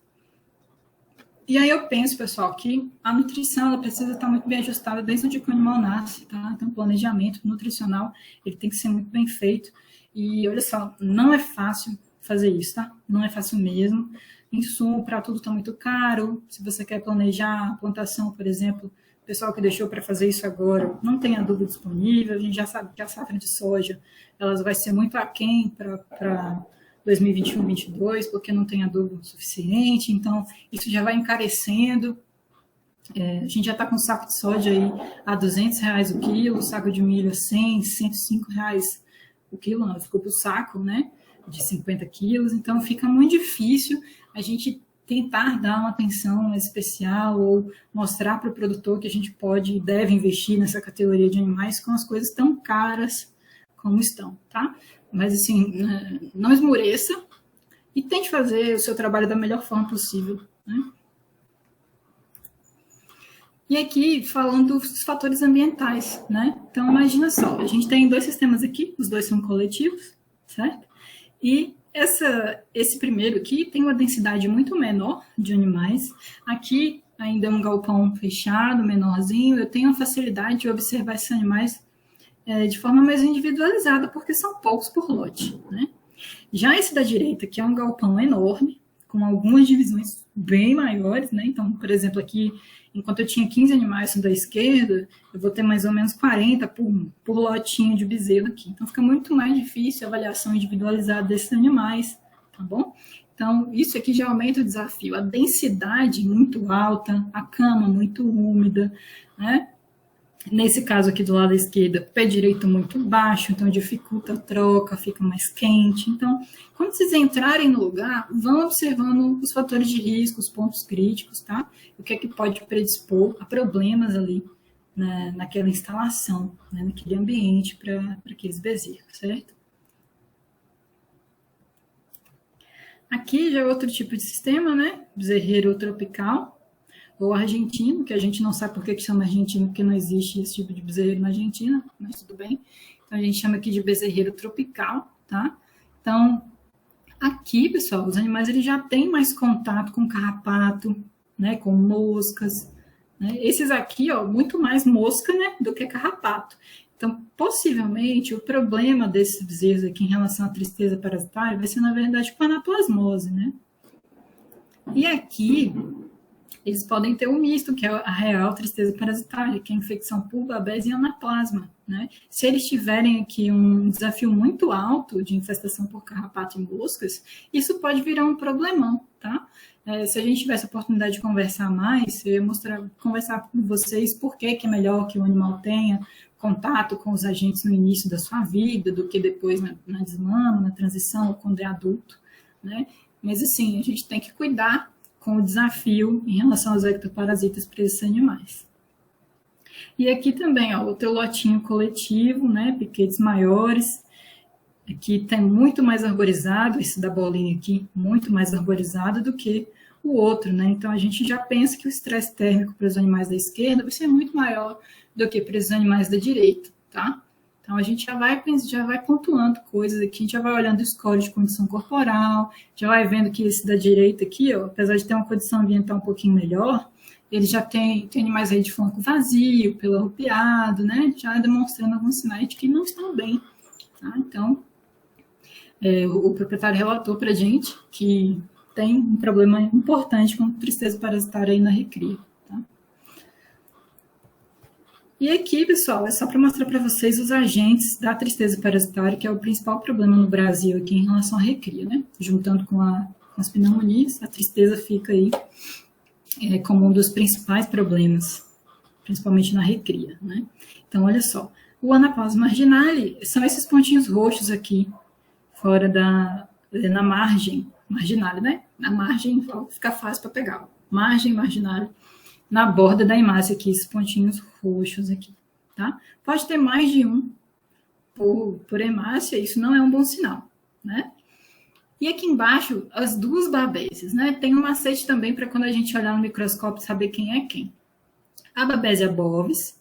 Speaker 1: E aí eu penso, pessoal, que a nutrição ela precisa estar muito bem ajustada desde onde o animal nasce, tá? Então, o planejamento nutricional ele tem que ser muito bem feito. E olha só, não é fácil fazer isso, tá? Não é fácil mesmo. Insumo para tudo está muito caro. Se você quer planejar a plantação, por exemplo, o pessoal que deixou para fazer isso agora, não tem adubo disponível. A gente já sabe que a safra de soja ela vai ser muito aquém para 2021, 2022, porque não tem adubo suficiente. Então, isso já vai encarecendo. A gente já está com saco de soja aí a R$200 o quilo, saco de milho a 100, R$105 o quilo, não, ficou para o saco, né? De 50 quilos, então fica muito difícil a gente tentar dar uma atenção especial ou mostrar para o produtor que a gente pode e deve investir nessa categoria de animais com as coisas tão caras como estão, tá? Mas assim, não esmoreça e tente fazer o seu trabalho da melhor forma possível, né? E aqui, falando dos fatores ambientais, né? Então, imagina só, a gente tem 2 sistemas aqui, os 2 são coletivos, certo? E esse primeiro aqui tem uma densidade muito menor de animais. Aqui ainda é um galpão fechado, menorzinho. Eu tenho a facilidade de observar esses animais de forma mais individualizada, porque são poucos por lote, né? Já esse da direita, que é um galpão enorme, com algumas divisões bem maiores, né? Então, por exemplo, aqui, enquanto eu tinha 15 animais da esquerda, eu vou ter mais ou menos 40 por lotinho de bezerro aqui. Então, fica muito mais difícil a avaliação individualizada desses animais, tá bom? Então, isso aqui já aumenta o desafio. A densidade muito alta, a cama muito úmida, né? Nesse caso aqui do lado da esquerda, pé direito muito baixo, então dificulta a troca, fica mais quente. Então, quando vocês entrarem no lugar, vão observando os fatores de risco, os pontos críticos, tá? O que é que pode predispor a problemas ali naquela instalação, né? Naquele ambiente para aqueles bezerros, certo? Aqui já é outro tipo de sistema, né? Bezerreiro tropical. Ou argentino, que a gente não sabe por que chama argentino, porque não existe esse tipo de bezerreiro na Argentina, mas tudo bem. Então, a gente chama aqui de bezerreiro tropical, tá? Então, aqui, pessoal, os animais eles já têm mais contato com carrapato, né, com moscas, né? Esses aqui, ó, muito mais mosca, né, do que carrapato. Então, possivelmente, o problema desses bezerros aqui em relação à tristeza parasitária vai ser, na verdade, com a anaplasmose, né? E aqui, eles podem ter um misto, que é a real tristeza parasitária, que é a infecção por babés e anaplasma, né? Se eles tiverem aqui um desafio muito alto de infestação por carrapato e moscas, isso pode virar um problemão, tá? Se a gente tivesse a oportunidade de conversar mais, eu ia conversar com vocês por que é melhor que o animal tenha contato com os agentes no início da sua vida, do que depois na desmama, na transição, ou quando é adulto, né? Mas, assim, a gente tem que cuidar com o desafio em relação aos ectoparasitas para esses animais. E aqui também, ó, outro lotinho coletivo, né, piquetes maiores, aqui tem muito mais arborizado, esse da bolinha aqui, muito mais arborizado do que o outro, né, então a gente já pensa que o estresse térmico para os animais da esquerda vai ser muito maior do que para os animais da direita, tá? Então, a gente já vai pontuando coisas aqui, a gente já vai olhando o score de condição corporal, já vai vendo que esse da direita aqui, ó, apesar de ter uma condição ambiental um pouquinho melhor, ele já tem animais aí de flanco vazio, pelo arrupiado, né? Já demonstrando alguns sinais de que não estão bem, tá? Então, o proprietário relatou para a gente que tem um problema importante com tristeza parasitária aí na recria. E aqui, pessoal, é só para mostrar para vocês os agentes da tristeza parasitária, que é o principal problema no Brasil aqui em relação à recria, né? Juntando com as pneumonias, a tristeza fica aí como um dos principais problemas, principalmente na recria, né? Então, olha só, o anaplasma marginale são esses pontinhos roxos aqui, fora na margem marginale, né? Na margem, fica fácil para pegar, margem marginale, na borda da hemácia aqui, esses pontinhos roxos aqui, tá? Pode ter mais de um por hemácia, isso não é um bom sinal, né? E aqui embaixo, as duas babésias, né? Tem um macete também para quando a gente olhar no microscópio saber quem é quem. A babésia bovis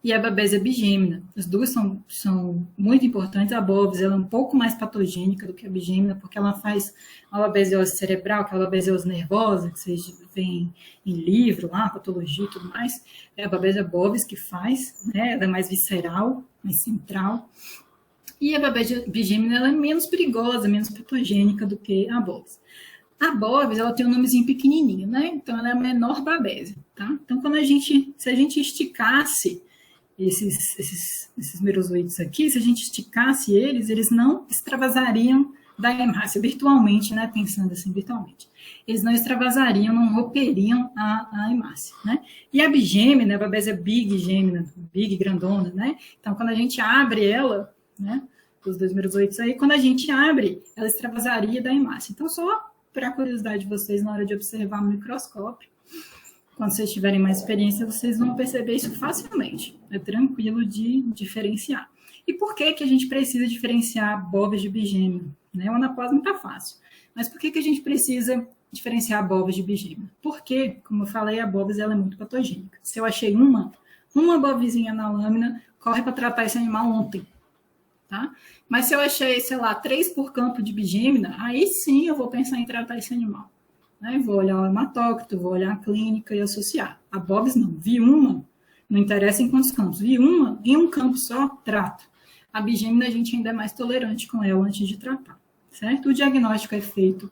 Speaker 1: e a babésia bigêmina. As duas são muito importantes. A bovis ela é um pouco mais patogênica do que a bigêmina, porque ela faz uma babesiose cerebral, aquela babesiose nervosa, que vocês veem em livro, lá, patologia e tudo mais. É a babésia bovis que faz, né? Ela é mais visceral, mais central. E a babésia bigêmina ela é menos perigosa, menos patogênica do que a bovis. A bovis, ela tem um nomezinho pequenininho, né? Então, ela é a menor babésia, tá? Então, se a gente esticasse esses merozoítos aqui, se a gente esticasse eles não extravasariam da hemácia virtualmente, né? Pensando assim, virtualmente. Eles não extravasariam, não romperiam a hemácia, né? E a bigêmina, a babésia bigêmina, big grandona, né? Então, quando a gente abre ela, né? Os dois merozoítos aí, quando a gente abre, ela extravasaria da hemácia. Então, só para a curiosidade de vocês, na hora de observar no microscópio, quando vocês tiverem mais experiência, vocês vão perceber isso facilmente. É tranquilo de diferenciar. E por que a gente precisa diferenciar bovis de bigêmina? Né? O anaplasma está fácil. Mas por que a gente precisa diferenciar bovis de bigêmina? Porque, como eu falei, a bovis ela é muito patogênica. Se eu achei uma bovizinha na lâmina, corre para tratar esse animal ontem. Tá? Mas se eu achei, sei lá, 3 por campo de bigêmina, aí sim eu vou pensar em tratar esse animal. Né? Vou olhar o hematócrito, vou olhar a clínica e associar. A bovis não, vi uma, não interessa em quantos campos, vi uma, em um campo só, trato. A bigêmina a gente ainda é mais tolerante com ela antes de tratar, certo? O diagnóstico é feito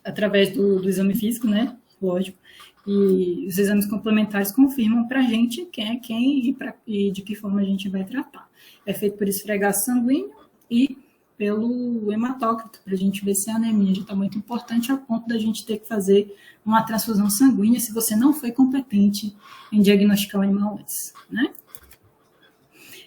Speaker 1: através do exame físico, né? Lógico. E os exames complementares confirmam para a gente quem é quem e de que forma a gente vai tratar. É feito por esfregaço sanguíneo e pelo hematócrito, para a gente ver se a anemia já está muito importante, a ponto da gente ter que fazer uma transfusão sanguínea se você não foi competente em diagnosticar o animal antes, né?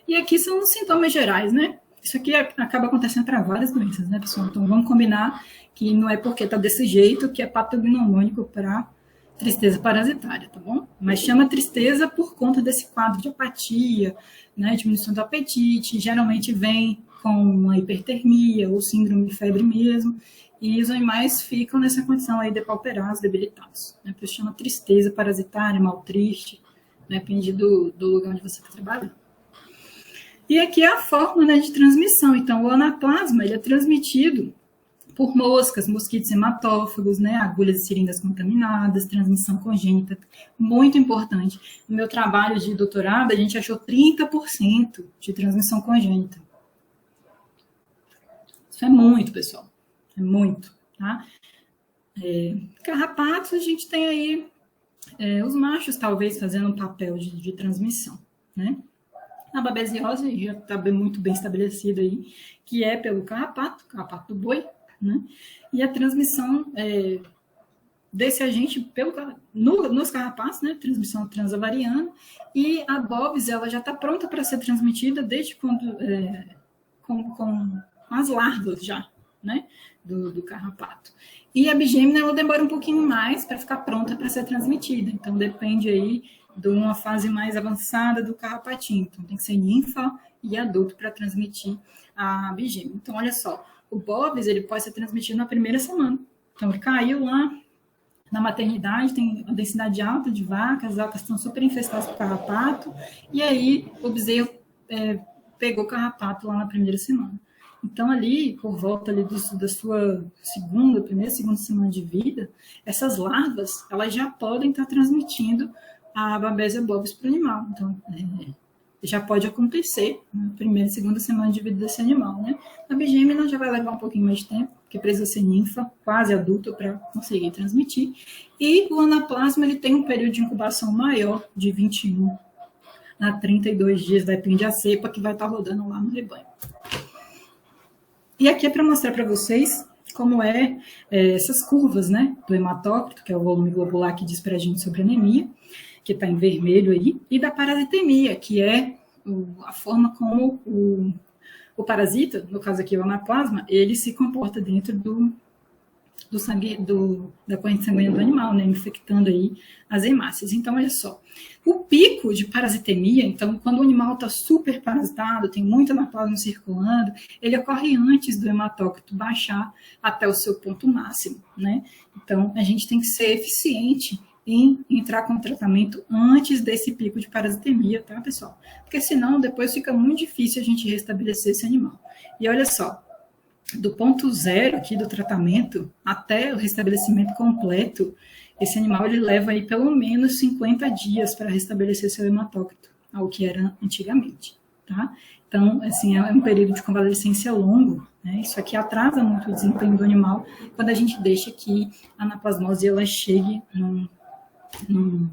Speaker 1: E aqui são os sintomas gerais, né? Isso aqui acaba acontecendo para várias doenças, né, pessoal? Então, vamos combinar que não é porque está desse jeito que é patognomônico para tristeza parasitária, tá bom? Mas chama tristeza por conta desse quadro de apatia, né, diminuição do apetite, geralmente vem com uma hipertermia ou síndrome de febre mesmo, e os animais ficam nessa condição aí depauperados, debilitados, né? Por isso chama tristeza parasitária, mal triste, né, depende do lugar onde você está trabalhando. E aqui é a forma, né, de transmissão. Então, o anaplasma ele é transmitido por moscas, mosquitos hematófagos, né, agulhas e seringas contaminadas, transmissão congênita, muito importante. No meu trabalho de doutorado, a gente achou 30% de transmissão congênita. Isso é muito, pessoal, é muito, tá? Carrapatos, a gente tem aí os machos, talvez, fazendo um papel de transmissão, né? A babesiose já está muito bem estabelecida aí, que é pelo carrapato do boi, né? E a transmissão desse agente nos carrapatos, né? Transmissão transavariana, e a bovis, ela já está pronta para ser transmitida desde quando, com as larvas já, né? Do carrapato. E a bigêmina, ela demora um pouquinho mais para ficar pronta para ser transmitida, então depende aí de uma fase mais avançada do carrapatinho. Então, tem que ser ninfa e adulto para transmitir a bigêmina. Então, olha só, o bovis, ele pode ser transmitido na primeira semana. Então, ele caiu lá na maternidade, tem uma densidade alta de vacas, as vacas estão super infestadas por carrapato, e aí o bezerro pegou carrapato lá na primeira semana. Então, ali, por volta ali da sua primeira, segunda semana de vida, essas larvas, elas já podem estar transmitindo a Babesia bovis para o animal. Então, já pode acontecer na primeira, segunda semana de vida desse animal, né? A bigêmina já vai levar um pouquinho mais de tempo, porque precisa ser ninfa, quase adulta, para conseguir transmitir. E o anaplasma, ele tem um período de incubação maior, de 21 a 32 dias, depende da cepa que vai estar rodando lá no rebanho. E aqui é para mostrar para vocês como essas curvas, né, do hematócrito, que é o volume globular que diz para a gente sobre anemia, que está em vermelho aí, e da parasitemia, que é a forma como o parasita, no caso aqui o anaplasma, ele se comporta dentro do sangue, da corrente sanguínea do animal, né, infectando aí as hemácias. Então, olha só, o pico de parasitemia, então, quando o animal está super parasitado, tem muito anaplasma circulando, ele ocorre antes do hematócrito baixar até o seu ponto máximo, né? Então, a gente tem que ser eficiente em entrar com o tratamento antes desse pico de parasitemia, tá, pessoal? Porque senão depois fica muito difícil a gente restabelecer esse animal. E olha só, do ponto zero aqui do tratamento até o restabelecimento completo, esse animal ele leva aí pelo menos 50 dias para restabelecer seu hematócrito, ao que era antigamente, tá? Então, assim, é um período de convalescência longo, né? Isso aqui atrasa muito o desempenho do animal quando a gente deixa que a anaplasmose ela chegue num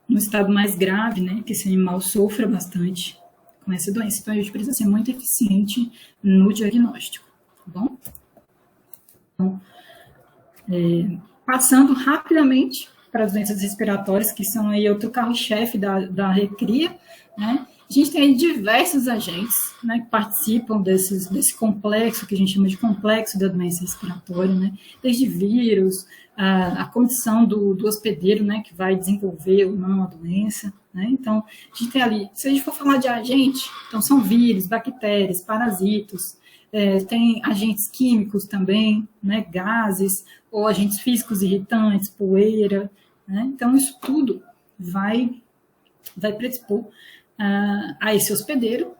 Speaker 1: estado mais grave, né? Que esse animal sofra bastante com essa doença. Então, a gente precisa ser muito eficiente no diagnóstico, tá bom? Então, passando rapidamente para as doenças respiratórias, que são aí outro carro-chefe da recria, né? A gente tem aí diversos agentes, né, que participam desse complexo, que a gente chama de complexo da doença respiratória, né? Desde vírus, a condição do hospedeiro, né, que vai desenvolver ou não a doença, né? Então, a gente tem ali, se a gente for falar de agente, então são vírus, bactérias, parasitos, tem agentes químicos também, né, gases, ou agentes físicos irritantes, poeira, né? Então, isso tudo vai predispor a esse hospedeiro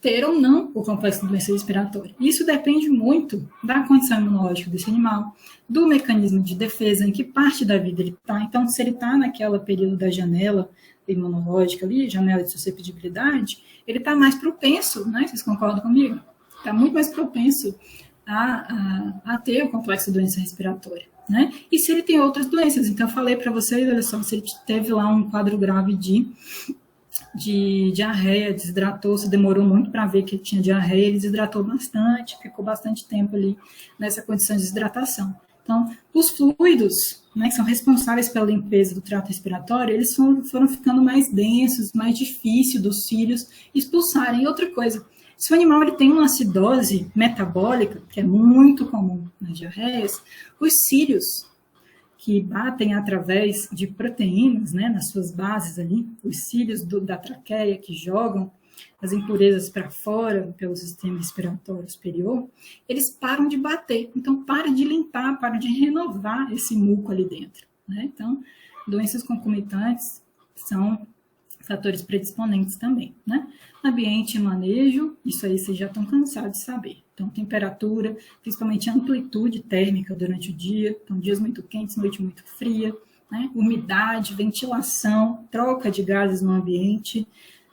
Speaker 1: ter ou não o complexo de doença respiratória. Isso depende muito da condição imunológica desse animal, do mecanismo de defesa, em que parte da vida ele está. Então, se ele está naquela período da janela imunológica ali, janela de susceptibilidade, ele está mais propenso, né? Vocês concordam comigo? Está muito mais propenso a ter o complexo de doença respiratória, né? E se ele tem outras doenças, então eu falei para vocês, olha só, se ele teve lá um quadro grave de diarreia, desidratou-se, demorou muito para ver que ele tinha diarreia, ele desidratou bastante, ficou bastante tempo ali nessa condição de desidratação. Então, os fluidos, né, que são responsáveis pela limpeza do trato respiratório, eles foram ficando mais densos, mais difícil dos cílios expulsarem. E outra coisa, se o animal ele tem uma acidose metabólica, que é muito comum nas diarreias, os cílios que batem através de proteínas, né, nas suas bases ali, os cílios da traqueia que jogam as impurezas para fora pelo sistema respiratório superior, eles param de bater, então para de limpar, para de renovar esse muco ali dentro, né? Então, doenças concomitantes são fatores predisponentes também, né? Ambiente e manejo, isso aí vocês já estão cansados de saber. Então, temperatura, principalmente amplitude térmica durante o dia, então dias muito quentes, noite muito fria, né? Umidade, ventilação, troca de gases no ambiente,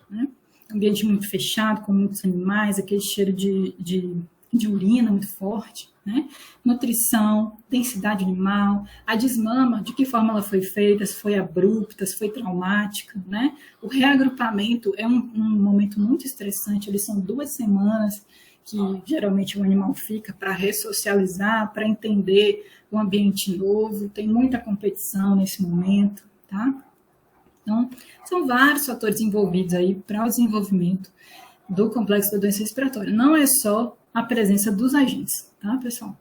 Speaker 1: né? Ambiente muito fechado, com muitos animais, aquele cheiro de urina muito forte, né? Nutrição, densidade animal, a desmama, de que forma ela foi feita, se foi abrupta, se foi traumática, né? O reagrupamento é um momento muito estressante, eles são 2 semanas que geralmente o animal fica para ressocializar, para entender o ambiente novo, tem muita competição nesse momento, tá? Então, são vários fatores envolvidos aí para o desenvolvimento do complexo da doença respiratória. Não é só a presença dos agentes, tá, pessoal?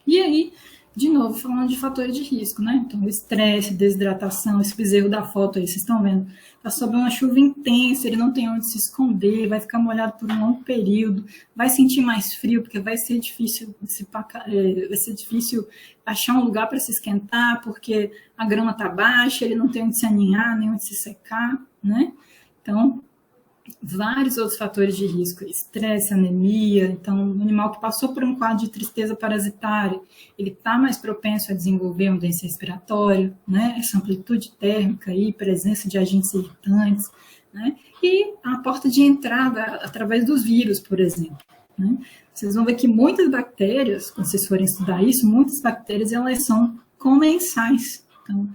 Speaker 1: E aí, de novo, falando de fatores de risco, né? Então, estresse, desidratação, esse bezerro da foto aí, vocês estão vendo, tá sob uma chuva intensa, ele não tem onde se esconder, vai ficar molhado por um longo período, vai sentir mais frio, porque vai ser difícil achar um lugar para se esquentar, porque a grama tá baixa, ele não tem onde se aninhar, nem onde se secar, né? Então, vários outros fatores de risco, estresse, anemia. Então, um animal que passou por um quadro de tristeza parasitária, ele está mais propenso a desenvolver uma doença respiratória, né? Essa amplitude térmica aí, presença de agentes irritantes, né? E a porta de entrada através dos vírus, por exemplo, né? Vocês vão ver que muitas bactérias, quando vocês forem estudar isso, muitas bactérias, elas são comensais. Então,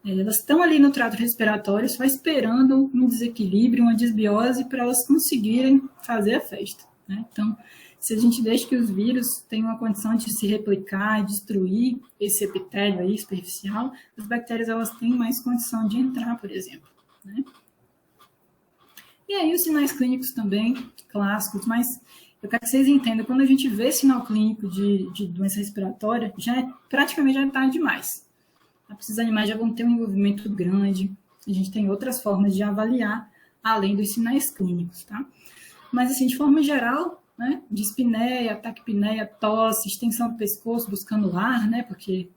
Speaker 1: elas estão ali no trato respiratório só esperando um desequilíbrio, uma desbiose para elas conseguirem fazer a festa, né? Então, se a gente deixa que os vírus tenham uma condição de se replicar e destruir esse epitélio aí superficial, as bactérias elas têm mais condição de entrar, por exemplo, né? E aí os sinais clínicos também, clássicos, mas eu quero que vocês entendam, quando a gente vê sinal clínico de doença respiratória, praticamente já é tarde demais. Esses animais já vão ter um envolvimento grande, a gente tem outras formas de avaliar, além dos sinais clínicos, tá? Mas, assim, de forma geral, né, dispneia, taquipneia, tosse, extensão do pescoço, buscando ar, né, porque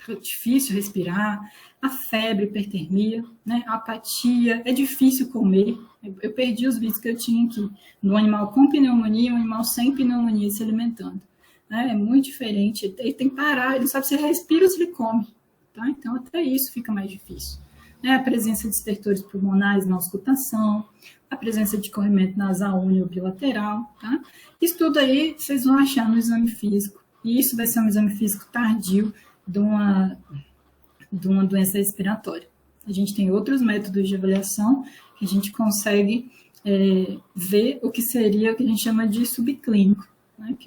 Speaker 1: é difícil respirar, a febre, hipertermia, né, a apatia, é difícil comer. Eu perdi os vídeos que eu tinha aqui, no animal com pneumonia e um animal sem pneumonia se alimentando, né? É muito diferente, ele tem que parar, ele não sabe se ele respira ou se ele come. Tá? Então, até isso fica mais difícil. Né? A presença de estertores pulmonares na auscultação, a presença de corrimento nasal único bilateral. Tá? Isso tudo aí vocês vão achar no exame físico. E isso vai ser um exame físico tardio de uma doença respiratória. A gente tem outros métodos de avaliação que a gente consegue ver o que seria o que a gente chama de subclínico, né?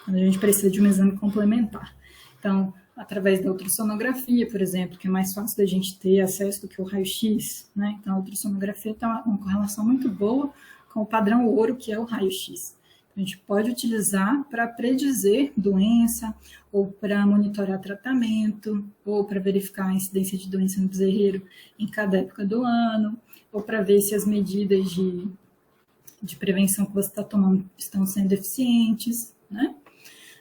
Speaker 1: Quando a gente precisa de um exame complementar. Então, através da ultrassonografia, por exemplo, que é mais fácil da gente ter acesso do que o raio-x, né? Então, a ultrassonografia tem uma correlação muito boa com o padrão ouro, que é o raio-x. A gente pode utilizar para predizer doença, ou para monitorar tratamento, ou para verificar a incidência de doença no bezerreiro em cada época do ano, ou para ver se as medidas de prevenção que você está tomando estão sendo eficientes, né?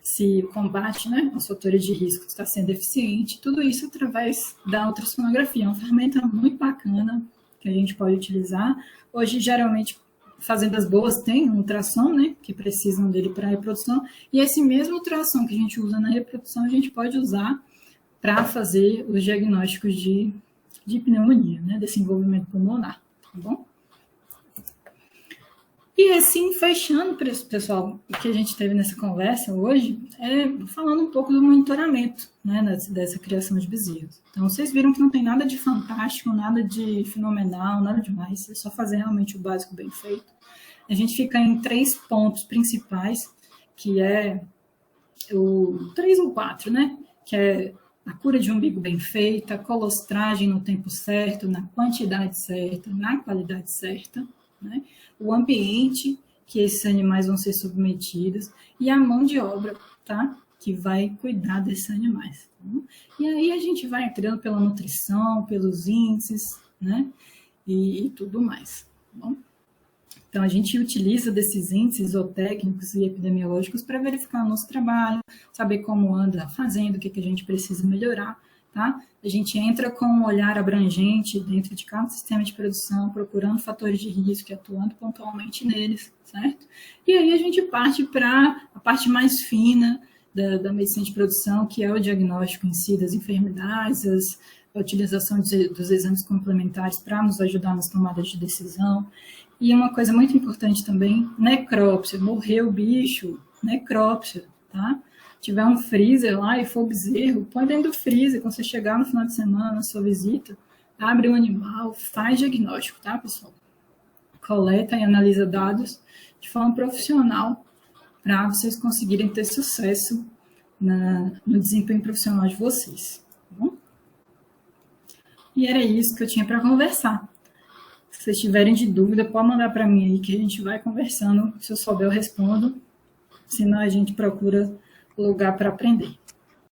Speaker 1: Se o combate, né, aos fatores de risco está sendo eficiente, tudo isso através da ultrassonografia. É uma ferramenta muito bacana que a gente pode utilizar. Hoje, geralmente, fazendas boas têm um ultrassom, né, que precisam dele para a reprodução, e esse mesmo ultrassom que a gente usa na reprodução, a gente pode usar para fazer os diagnósticos de pneumonia, né, desse envolvimento pulmonar, tá bom? E assim, fechando, pessoal, o que a gente teve nessa conversa hoje, falando um pouco do monitoramento, né, dessa criação de bezerros. Então, vocês viram que não tem nada de fantástico, nada de fenomenal, nada demais, é só fazer realmente o básico bem feito. A gente fica em 3 pontos principais, que é o 3 ou 4, né, que é a cura de umbigo bem feita, a colostragem no tempo certo, na quantidade certa, na qualidade certa, né? O ambiente que esses animais vão ser submetidos e a mão de obra, tá? Que vai cuidar desses animais. Tá? E aí a gente vai entrando pela nutrição, pelos índices, né? E tudo mais. Tá bom? Então, a gente utiliza desses índices zootécnicos e epidemiológicos para verificar o nosso trabalho, saber como anda fazendo, o que a gente precisa melhorar. tá? A gente entra com um olhar abrangente dentro de cada sistema de produção, procurando fatores de risco e atuando pontualmente neles, certo? E aí a gente parte para a parte mais fina da medicina de produção, que é o diagnóstico em si das enfermidades, a utilização dos exames complementares para nos ajudar nas tomadas de decisão. E uma coisa muito importante também, necrópsia. Morreu o bicho, necrópsia, tá? Tiver um freezer lá e for bezerro, põe dentro do freezer. Quando você chegar no final de semana, na sua visita, abre o animal, faz diagnóstico, tá, pessoal? Coleta e analisa dados de forma profissional para vocês conseguirem ter sucesso no desempenho profissional de vocês, tá bom? E era isso que eu tinha para conversar. Se vocês tiverem de dúvida, pode mandar para mim aí que a gente vai conversando. Se eu souber, eu respondo. Senão, a gente procura lugar para aprender.